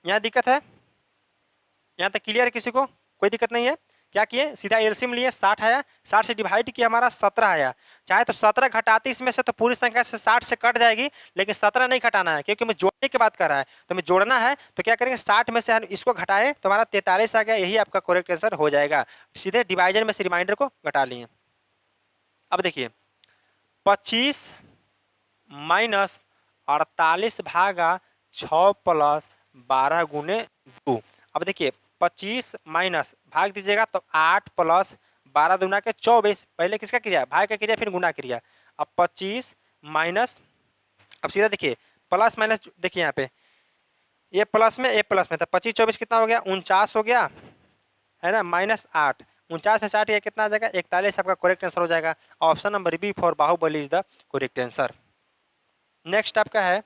यहाँ दिक्कत है? यहाँ तक क्लियर है किसी को? कोई दिक्कत नहीं है? क्या किए, सीधा एलसीएम लिए, 60 आया, 60 से डिवाइड किया, हमारा 17 आया। चाहे तो 17 घटाते इसमें से तो पूरी संख्या से 60 से कट जाएगी, लेकिन 17 नहीं घटाना है क्योंकि मैं जोड़ने की बात कर रहा है। तो मैं जोड़ना है तो क्या करेंगे, 60 में से हम इसको घटाए तो हमारा 43 आ गया, यही आपका करेक्ट आंसर हो जाएगा। सीधे डिवाइजर में से रिमाइंडर को घटा लिए। अब देखिए 25 माइनस 48 भागा 6 प्लस 12 गुने 2। अब देखिए 25 माइनस भाग दीजिएगा तो 8 प्लस 12 दूना के 24। पहले किसका क्रिया, भाग का क्रिया फिर गुना क्रिया। अब 25 माइनस, अब सीधा देखिए प्लस माइनस, देखिए यहाँ पे ये प्लस में ये प्लस में, तो 25 24 कितना हो गया, 49 हो गया है ना, माइनस 8, 49 में 60 गया कितना आ जाएगा, 41 आपका करेक्ट आंसर हो जाएगा। Option number B for Baahubali is the correct answer. Next आपका है,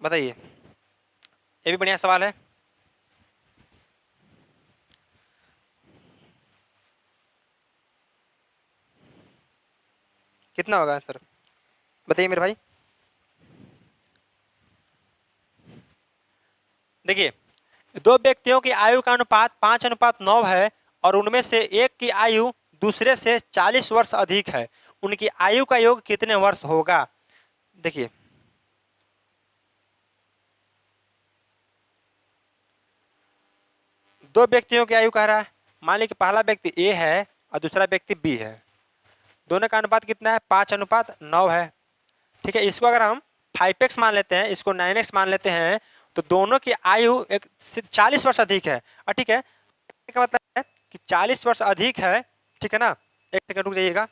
बताइए, ये भी बढ़िया सवाल है। कितना होगा आंसर, बताइए मेरे भाई। देखिए दो व्यक्तियों की आयु का अनुपात 5:9 है और उनमें से एक की आयु दूसरे से 40 वर्ष अधिक है, उनकी आयु का योग कितने वर्ष होगा। देखिए दो व्यक्तियों की आयु कह रहा है, मान लीजिए पहला व्यक्ति ए है और दूसरा व्यक्ति बी है, दोनों का अनुपात कितना है, 5:9 है। ठीक है, इसको अगर हम 5x मान लेते हैं, इसको 9x मान लेते हैं, तो दोनों की आयु एक 40 वर्ष अधिक है। और ठीक है, का मतलब है कि 40 वर्ष अधिक है, ठीक है ना। एक सेकंड रुक जाइएगा,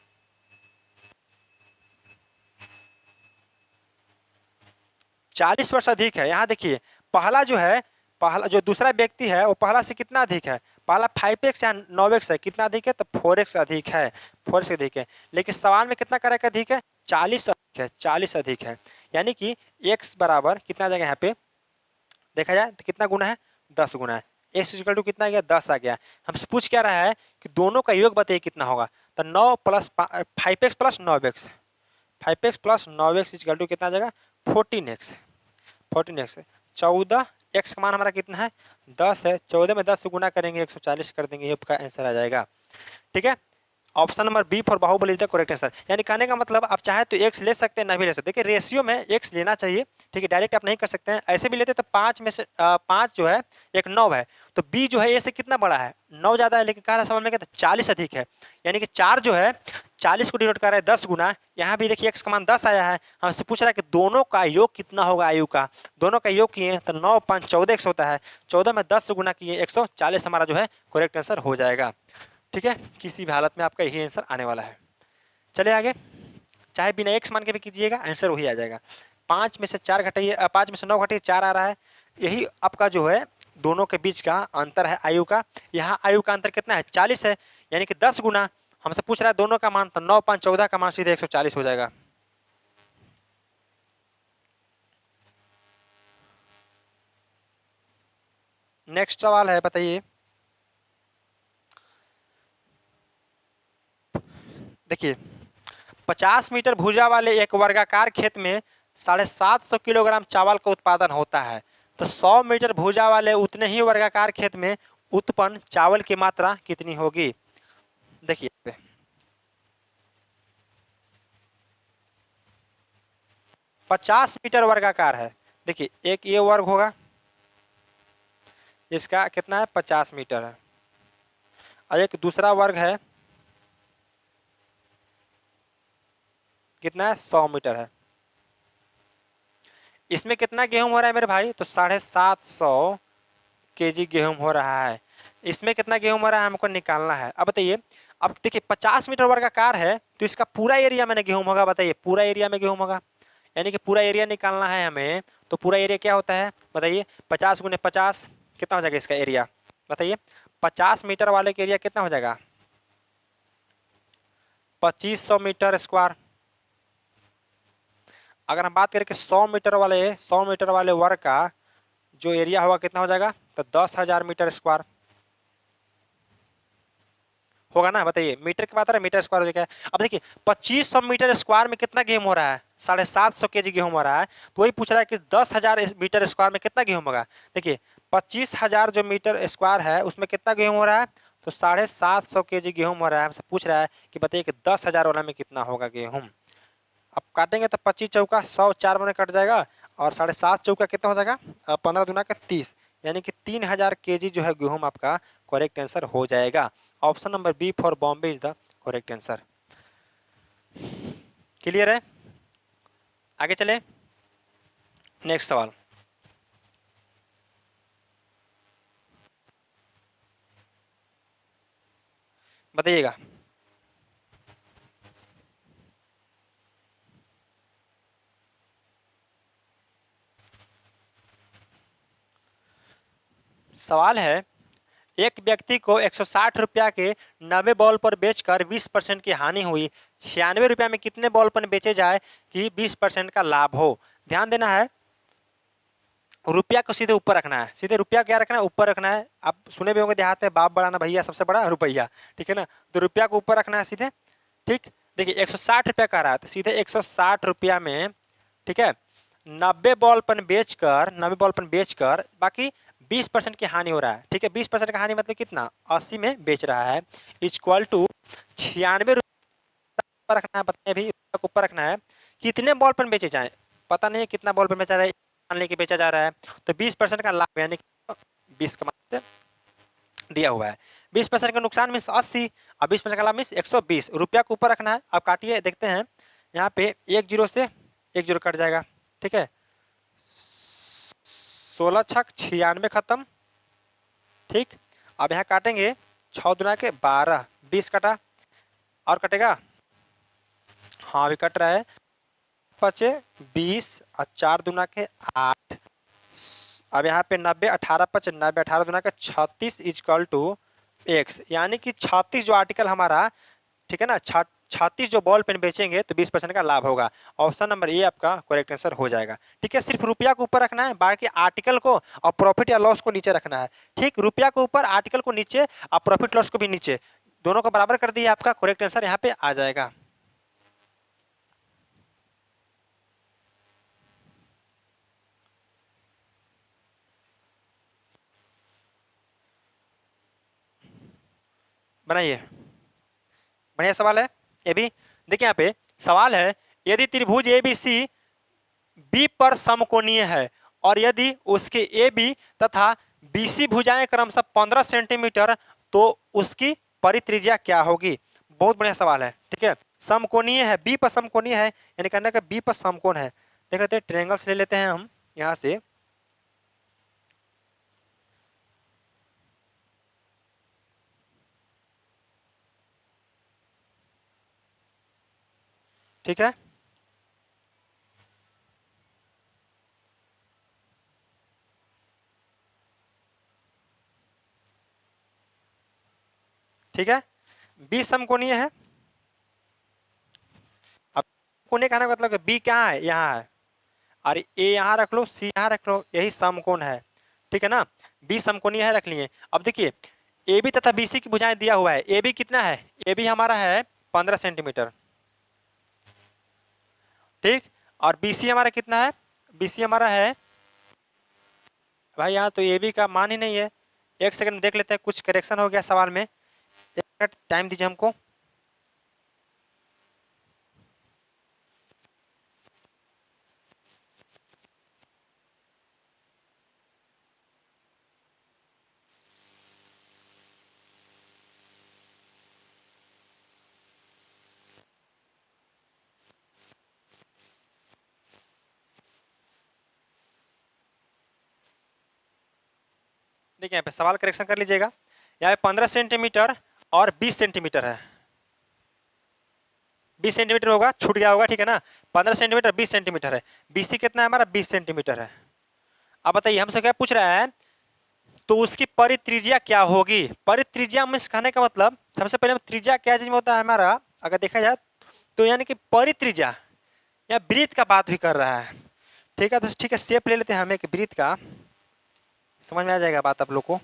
40 वर्ष अधिक है। यहाँ देखिए पहला जो है, पहला जो दूसरा व्यक्ति है वो पहला से कितना अधिक है, पहला 5x या 9x है, कितना अधिक है, तो 4x अधिक है, 4x अधिक है। लेकिन सवाल में कितना करे अधिक है, 40 अधिक है, 40 अधिक है। यानी कि x बराबर कितना आ जाएगा, यहाँ पे देखा जाए तो कितना गुना है, 10 गुना है। x इक्वल टू कितना आ गया, 10 आ गया। हमसे पूछ क्या रहा है कि दोनों का योग बताइए कितना होगा, तो 9 plus 5x plus 9x, 5x plus 9x equal to कितना आ जाएगा, 14x, 14x। 14x का मान हमारा कितना है, 10 है, 14 में 10 से गुना करेंगे 140 कर देंगे, ये आपका आंसर आ जाएगा। ठीक है, option number B for Baahubali is the correct answer. यानी कहने का मतलब आप चाहे तो एक्स ले सकते हैं, ना भी ले सकते। देखिए रेशियो में एक्स लेना चाहिए, ठीक है, डायरेक्ट आप नहीं कर सकते हैं। ऐसे भी लेते तो 5 में से 5 जो है एक 9 है, तो बी जो है ए से कितना बड़ा है, 9 ज्यादा है, लेकिन कह रहा समझ में कहता 40 अधिक है। यानी कि 4 जो है 40 को डिनोट कर रहा है 10 गुना। यहाँ भी देखिए एक्स का मान 10 आया है, हमसे पूछ रहा है कि दोनों का योग कितना होगा आयु का। दोनों का योग किए तो 9 5 14 एक्स होता है, 14 में 10 से गुना किए 140 हमारा जो है करेक्ट आंसर हो जाएगा। ठीक है, किसी भी हालत में आपका यही आंसर आने वाला है। चलिए आगे, चाहे बिना एक्स मान के भी कीजिएगा आंसर वही आ जाएगा। 5 में से 4 घटाइए, 5 में से 9 घटाइए, 4 आ रहा है। यही आपका जो है दोनों के बीच का अंतर है आयु का। यहाँ आयु का अंतर कितना है, 40 है, यानी कि 10 गुना। हमसे पूछ रहा है दोनों का मान, तो 9 5 14 का मान सीधे 140 हो जाएगा। नेक्स्ट सवाल है, बताइए। देखिए 50 मीटर भुजा वाले एक वर्गाकार खेत में 750 किलोग्राम चावल का उत्पादन होता है, तो 100 मीटर भुजा वाले उतने ही वर्गाकार खेत में उत्पन्न चावल की मात्रा कितनी होगी। देखिए 50 मीटर वर्गाकार है, देखिए एक ये वर्ग होगा, इसका कितना है 50 मीटर है, और एक दूसरा वर्ग है कितना है 100 मीटर है। इसमें कितना गेहूं हो रहा है मेरे भाई, तो 750 केजी गेहूं हो रहा है। इसमें कितना गेहूं हो रहा है हमको निकालना है। अब बताइए, अब देखिए 50 मीटर वर्गाकार है तो इसका पूरा एरिया में गेहूं होगा, बताइए पूरा एरिया में गेहूं होगा, यानी कि पूरा एरिया निकालना है हमें। तो पूरा एरिया क्या होता है बताइए, 50 गुने 50 कितना हो जाएगा इसका एरिया, बताइए 50 मीटर वाले का एरिया कितना हो जाएगा, 2500 मीटर स्क्वायर। अगर हम बात करें कि 100 मीटर वाले वर्ग का जो एरिया होगा कितना हो जाएगा, तो 10,000 मीटर स्क्वायर। होगा ना, बताइए। मीटर की बात हो रहा है, मीटर स्क्वायर हो जाएगा। अब देखिए 2500 मीटर स्क्वायर में कितना गेहूं हो रहा है, 750 केजी गेहूं हो रहा है। तो वही पूछ रहा है कि 10,000 मीटर स्क्वायर में कितना गेहूं होगा। देखिए 25,000 जो मीटर स्क्वायर है उसमें कितना गेहूं हो रहा है, तो 750 केजी गेहूं हो रहा है। हमसे पूछ रहा है कि बताइए कि 10,000 वाला में कितना होगा गेहूं। अब काटेंगे तो 25 चौका 100, 4 में कट जाएगा, और 7.5 चौका कितना हो जाएगा, 15 दूना का 30, यानी कि 3,000 केजी जो है गेहूं आपका करेक्ट आंसर हो जाएगा। Option number B for Bombay is the correct answer. Clear है, आगे चले नेक्स्ट सवाल। बताइएगा। सवाल है, एक व्यक्ति को 160 रुपया के 90 बॉल पर बेचकर 20% की हानि हुई, 96 रुपया में कितने बॉल पर बेचे जाए कि 20% का लाभ हो। ध्यान देना है, रुपया को सीधे ऊपर रखना है, सीधे रुपया क्या रखना है, ऊपर रखना है। आप सुने भी होंगे देहात में, बाप बड़ा ना भैया, सबसे बड़ा रुपया, ठीक है ना। तो रुपया को ऊपर रखना है सीधे, ठीक। देखिए 160 रुपया का रहा है तो सीधे 160 रुपया में, ठीक है, 90 बॉल पेन बेचकर बाकी 20% की हानि हो रहा है, ठीक है। 20% का हानि मतलब कितना, 80 में बेच रहा है, इक्वल टू 96 रुपया रखना है। बताइए भी ऊपर रखना है, कितने बॉल पेन बेचे जाए, पता नहीं है कितना बॉल पेन बेचा रहा है, मान लेके बेचा जा रहा है। तो 20% का लाभ यानी 20 का मतलब दिया हुआ है, 20% का नुकसान मीन 80, और 20% का लाभ मीन 120 रुपया को ऊपर रखना है। अब काटिए, देखते हैं यहाँ पे एक जीरो से एक जीरो कट जाएगा, ठीक है। 16 छक 96 खत्म, ठीक। अब यहाँ काटेंगे 6 दुना के 12, 20 कटा, और कटेगा, हाँ अभी कट रहा है, बचे 20 और 4 दुना के 8। अब यहाँ पे 90, 18 पचे 90, 18 दुना के 36 इजकल टू एक्स, यानी कि 36 जो आर्टिकल हमारा, ठीक है ना, 36 जो बॉल पेन बेचेंगे तो 20% का लाभ होगा। ऑप्शन नंबर ए आपका करेक्ट आंसर हो जाएगा, ठीक है। सिर्फ रुपया को ऊपर रखना है, बाकी आर्टिकल को और प्रॉफिट या लॉस को नीचे रखना है, ठीक। रुपया को ऊपर, आर्टिकल को नीचे, और प्रॉफिट लॉस को भी नीचे, दोनों को बराबर कर दिए, आपका करेक्ट आंसर यहाँ पे आ जाएगा। बनाइए, बढ़िया सवाल है ये भी। देखिए यहाँ पे सवाल है, यदि त्रिभुज एबीसी बी पर समकोणीय है और यदि उसके ए बी तथा बीसी भुजाएं क्रमशः 15 सेंटीमीटर, तो उसकी परित्रिज्या क्या होगी। बहुत बढ़िया सवाल है, ठीक है। समकोणीय है, बी पर समकोणीय है, यानी कहने का बी पर समकोण है। देख लेते हैं, ट्रायंगल्स ले लेते हैं हम यहाँ से, ठीक है। ठीक है, बी समकोणीय है। अब कोने का मतलब बी क्या है, यहाँ है, और ए यहाँ रख लो, सी यहाँ रख लो, यही समकोण है, ठीक है ना। बी समकोणीय है, रख लिए। अब देखिए ए बी तथा बीसी की भुजाएं दिया हुआ है, ए बी कितना है, ए बी हमारा है 15 सेंटीमीटर, ठीक। और बीसी हमारा कितना है, बीसी हमारा है, भाई यहाँ तो ए बी का मान ही नहीं है। एक सेकंड में देख लेते हैं, कुछ करेक्शन हो गया सवाल में, एक मिनट टाइम दीजिए हमको। देखिए यहाँ पे सवाल करेक्शन कर लीजिएगा, यहाँ पे 15 सेंटीमीटर और 20 सेंटीमीटर है, 20 सेंटीमीटर होगा, छूट गया होगा, ठीक है ना। 15 सेंटीमीटर 20 सेंटीमीटर है, बीसी कितना है हमारा, 20 सेंटीमीटर है। अब बताइए हमसे क्या पूछ रहा है, तो उसकी परित्रिज्या क्या होगी। परित्रिज्या में कहने का मतलब, सबसे पहले त्रिज्या क्या चीज में होता है हमारा, अगर देखा जाए तो यानी कि परित्रिज्या या वृत्त का बात भी कर रहा है, ठीक है। तो ठीक है, शेप ले लेते हैं हम एक वृत्त का, समझ में आ जाएगा बात आप लोग को।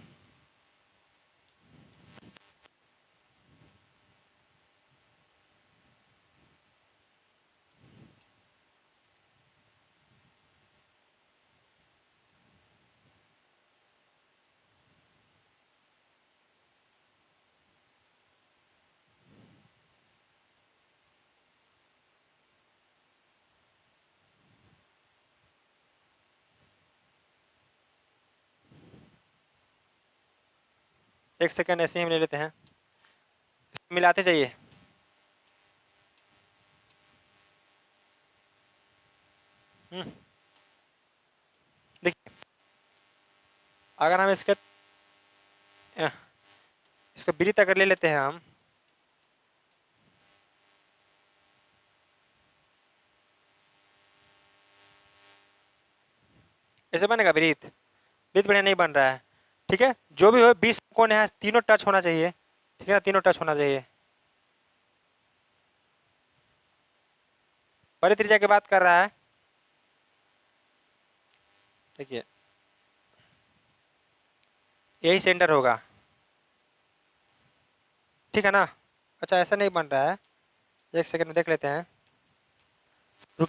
एक सेकेंड ऐसे ही हम ले लेते हैं, मिलाते जाइए। देखिए अगर हम इसको वृत्त अगर ले लेते हैं हम, ऐसे बनेगा वृत्त? वृत्त बढ़िया नहीं बन रहा है। ठीक है, जो भी हो 20 कोण है, तीनों टच होना चाहिए। ठीक है ना, तीनों टच होना चाहिए। परित्रिज्या की बात कर रहा है। देखिए यही सेंटर होगा, ठीक है ना। अच्छा ऐसा नहीं बन रहा है, एक सेकंड में देख लेते हैं। रुक,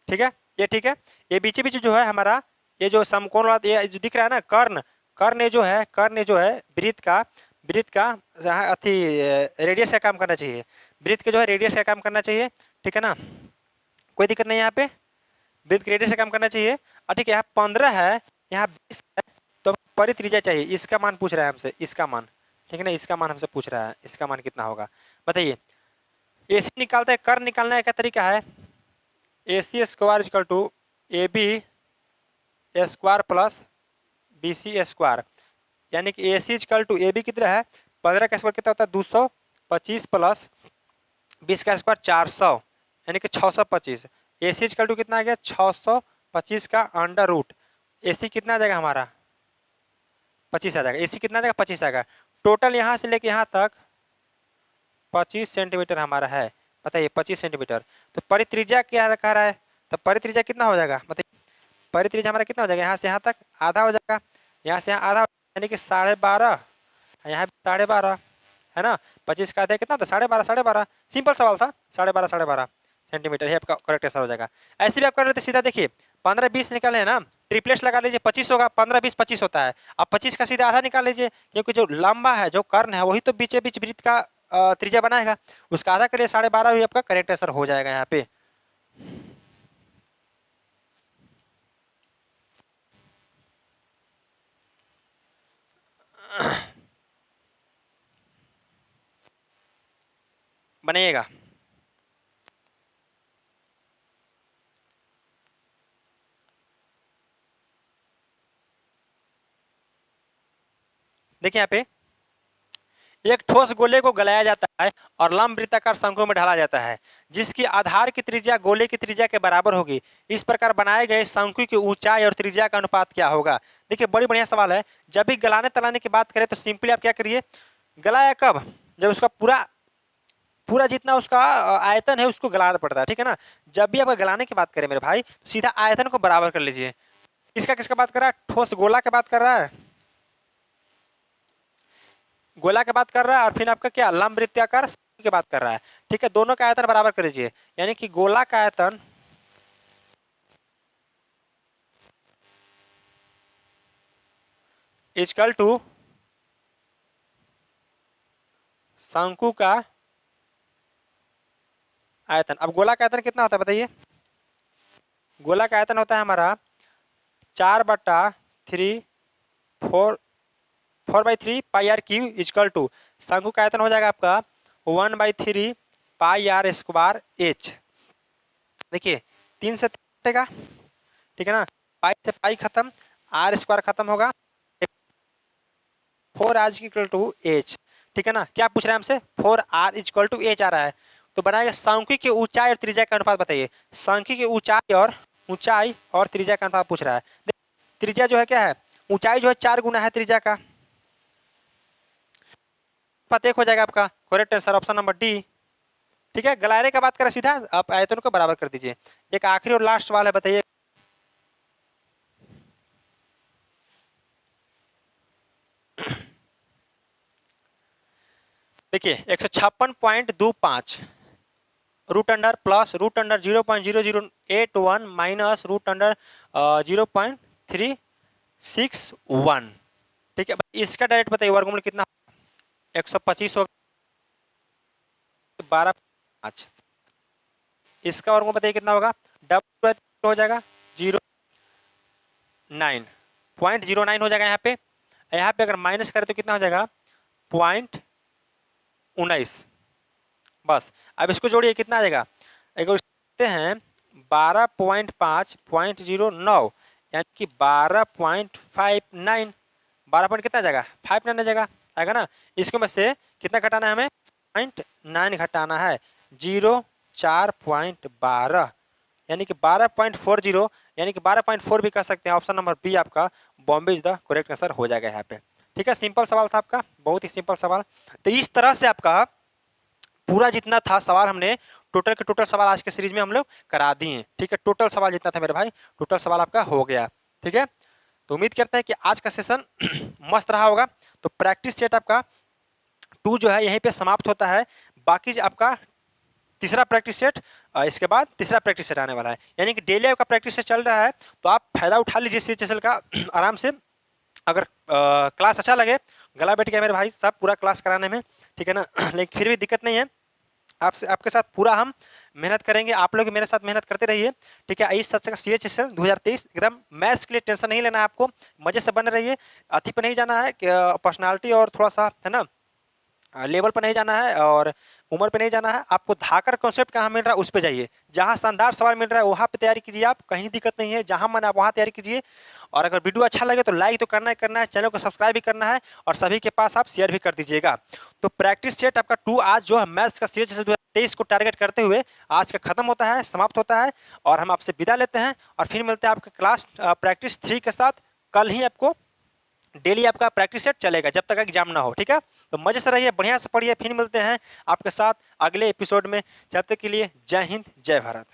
ठीक है, ये ठीक है। ये बीचे बीच जो है हमारा, ये जो समकोण वाला ये जो दिख रहा है ना, कर्ण, कर्ण जो है वृत्त का यहाँ अति रेडियस का काम करना चाहिए। वृत्त के जो है रेडियस का काम करना चाहिए, ठीक है ना, कोई दिक्कत नहीं यहाँ पे। वृत्त के रेडियस का काम करना चाहिए। और ठीक है, यहाँ 15 है, यहाँ 20 है, तो परित्रिज्या चाहिए। इसका मान पूछ रहा है हमसे, इसका मान, ठीक है ना, इसका मान हमसे पूछ रहा है, इसका मान कितना होगा बताइए। एसी निकालते हैं, कर्ण निकालना है, क्या तरीका है, AC square equal to AB square plus BC square, यानी कि AC इक्वल टू AB कितना है, 15 का स्क्वायर कितना होता है 225 प्लस 20 का स्क्वायर 400, यानी कि 625। AC इक्वल टू कितना आ गया 625 का अंडर रूट, AC कितना आ जाएगा हमारा 25 आ जाएगा। AC कितना आ जाएगा 25 आएगा। टोटल यहाँ से लेके यहाँ तक 25 सेंटीमीटर हमारा है, बताइए 25 सेंटीमीटर। तो परित्रिज्या क्या कह रहा है, तो परित्रिज्या कितना हो जाएगा बताइए। परित्रिज्या हमारा कितना हो जाएगा, यहाँ से यहाँ तक आधा हो जाएगा, यहाँ से यहाँ आधा, यानी कि 12.5, यहाँ 12.5 है ना। 25 का आधा कितना था 12.5, 12.5, सिंपल सवाल था, 12.5 12.5 सेंटीमीटर ही आपका करेक्ट आंसर हो जाएगा। ऐसे भी आप कर रहे थे सीधा, देखिए 15 20 निकाले ना, ट्रिपलेट्स लगा लीजिए 25 होगा, 15 20 25 होता है। अब 25 का सीधा आधा निकाल लीजिए, क्योंकि जो लंबा है जो कर्ण है वही तो बीचे बीच वृत्त का त्रिज्या बनाएगा, उसका आधा करिए 12.5 भी आपका करेक्ट आंसर हो जाएगा यहाँ पे। बनेगा। देखिए यहाँ पे एक ठोस गोले को गलाया जाता है और लंब वृत्ताकार शंकु में ढाला जाता है, जिसकी आधार की त्रिज्या गोले की त्रिज्या के बराबर होगी। इस प्रकार बनाए गए शंकु की ऊंचाई और त्रिज्या का अनुपात क्या होगा। देखिए बड़ी बढ़िया सवाल है। जब भी गलाने तलाने की बात करें तो सिंपली आप क्या करिए, गलाया कब, जब उसका पूरा पूरा जितना उसका आयतन है उसको गलाना पड़ता है, ठीक है ना। जब भी आप गलाने की बात करें मेरे भाई, तो सीधा आयतन को बराबर कर लीजिए। किसका किसका बात कर रहा है, ठोस गोला की बात कर रहा है, गोला की बात कर रहा है, और फिर आपका क्या लंब वृत्ताकार की बात कर रहा है, ठीक है। दोनों का आयतन बराबर कर लीजिए, यानी कि गोला का आयतन इक्वल टू शंकु का आयतन। अब गोला का आयतन कितना होता है बताइए, गोला का आयतन होता है हमारा 4/3 4/3 पाई आर क्यू इक्वल टू, शंकु का आयतन हो जाएगा आपका 1/3 पाई आर स्क्वायर एच। देखिए 3 से कटेगा, ठीक है ना, पाई से पाई खत्म, आर स्क्वायर खत्म होगा, 4r इक्वल टू एच, ठीक है ना। क्या पूछ रहा है हमसे, 4r इक्वल टू एच आ रहा है, तो बनाएगा शंकु की ऊंचाई और त्रिज्या का अनुपात बताइए। शंकु की ऊंचाई और त्रिज्या का अनुपात पूछ रहा है। त्रिज्या जो है क्या है, ऊंचाई जो है 4 गुना है त्रिज्या का, एक हो जाएगा आपका correct answer option number D. ठीक है, गलारे का बात करें सीधा आप आयतन को बराबर कर दीजिए। एक आखिरी और लास्ट सवाल है, बताइए। देखिए 156.25 root under plus root under 0.0081 minus root under 0.361, ठीक है। इसका डायरेक्ट बताइए वर्गमूल कितना, 125 होगा 12.5, इसका वर्गमूल बताइए कितना होगा डबल हो जाएगा 09, 0.09 हो जाएगा यहाँ पे। यहाँ पे अगर माइनस करें तो कितना हो जाएगा 0.19। बस अब इसको जोड़िए कितना आ जाएगा, एक हैं 12.5.09 यानी कि 12.59, 12 पॉइंट कितना आ जाएगा 59 आ जाएगा, आएगा ना। इसको में से कितना घटाना है हमें 0.9 घटाना है, 4.12 यानी कि 12.40 यानी कि 12.4 भी कह सकते हैं। ऑप्शन नंबर बी आपका Bombay is the correct answer हो जाएगा यहाँ पे। ठीक है, सिंपल सवाल था आपका, बहुत ही सिंपल सवाल। तो इस तरह से आपका पूरा जितना था सवाल हमने टोटल के टोटल सवाल आज के सीरीज में हम लोग करा दिए। ठीक है, टोटल सवाल जितना था मेरे भाई, टोटल सवाल आपका हो गया। ठीक है, तो उम्मीद करते हैं कि आज का सेशन मस्त रहा होगा। तो प्रैक्टिस सेट आपका 2 जो है यहीं पे समाप्त होता है। बाकी आपका तीसरा प्रैक्टिस सेट, इसके बाद तीसरा प्रैक्टिस सेट आने वाला है, यानी कि डेली आपका प्रैक्टिस सेट चल रहा है। तो आप फायदा उठा लीजिए CHSL का आराम से। अगर क्लास अच्छा लगे, गला बैठ गया मेरे भाई सब पूरा क्लास कराने में, ठीक है ना लेकिन फिर भी दिक्कत नहीं है, आपसे आपके साथ पूरा हम मेहनत करेंगे, आप लोग मेरे साथ मेहनत करते रहिए। ठीक है, इस सच का CHSL 2023 एकदम मैथ्स के लिए टेंशन नहीं लेना है आपको, मजे से बने रहिए। अति पे नहीं जाना है, पर्सनालिटी और थोड़ा सा है ना लेवल पर नहीं जाना है और उम्र पे नहीं जाना है। आपको धाकर कॉन्सेप्ट कहाँ मिल रहा है उस पे जाइए, जहाँ शानदार सवाल मिल रहा है वहाँ पे तैयारी कीजिए, आप कहीं दिक्कत नहीं है, जहाँ मन आप वहाँ तैयारी कीजिए। और अगर वीडियो अच्छा लगे तो लाइक तो करना है, चैनल को सब्सक्राइब भी करना है और सभी के पास आप शेयर भी कर दीजिएगा। तो प्रैक्टिस सेट आपका 2 आज जो है मैथ्स का CHSL 2023 को टारगेट करते हुए आज का खत्म होता है, समाप्त होता है और हम आपसे विदा लेते हैं और फिर मिलते हैं आपके क्लास प्रैक्टिस 3 के साथ। कल ही आपको डेली आपका प्रैक्टिस सेट चलेगा जब तक एग्जाम ना हो। ठीक है, तो मजे से रहिए, बढ़िया से पढ़िए, फिर मिलते हैं आपके साथ अगले एपिसोड में। जब तक के लिए जय हिंद, जय भारत।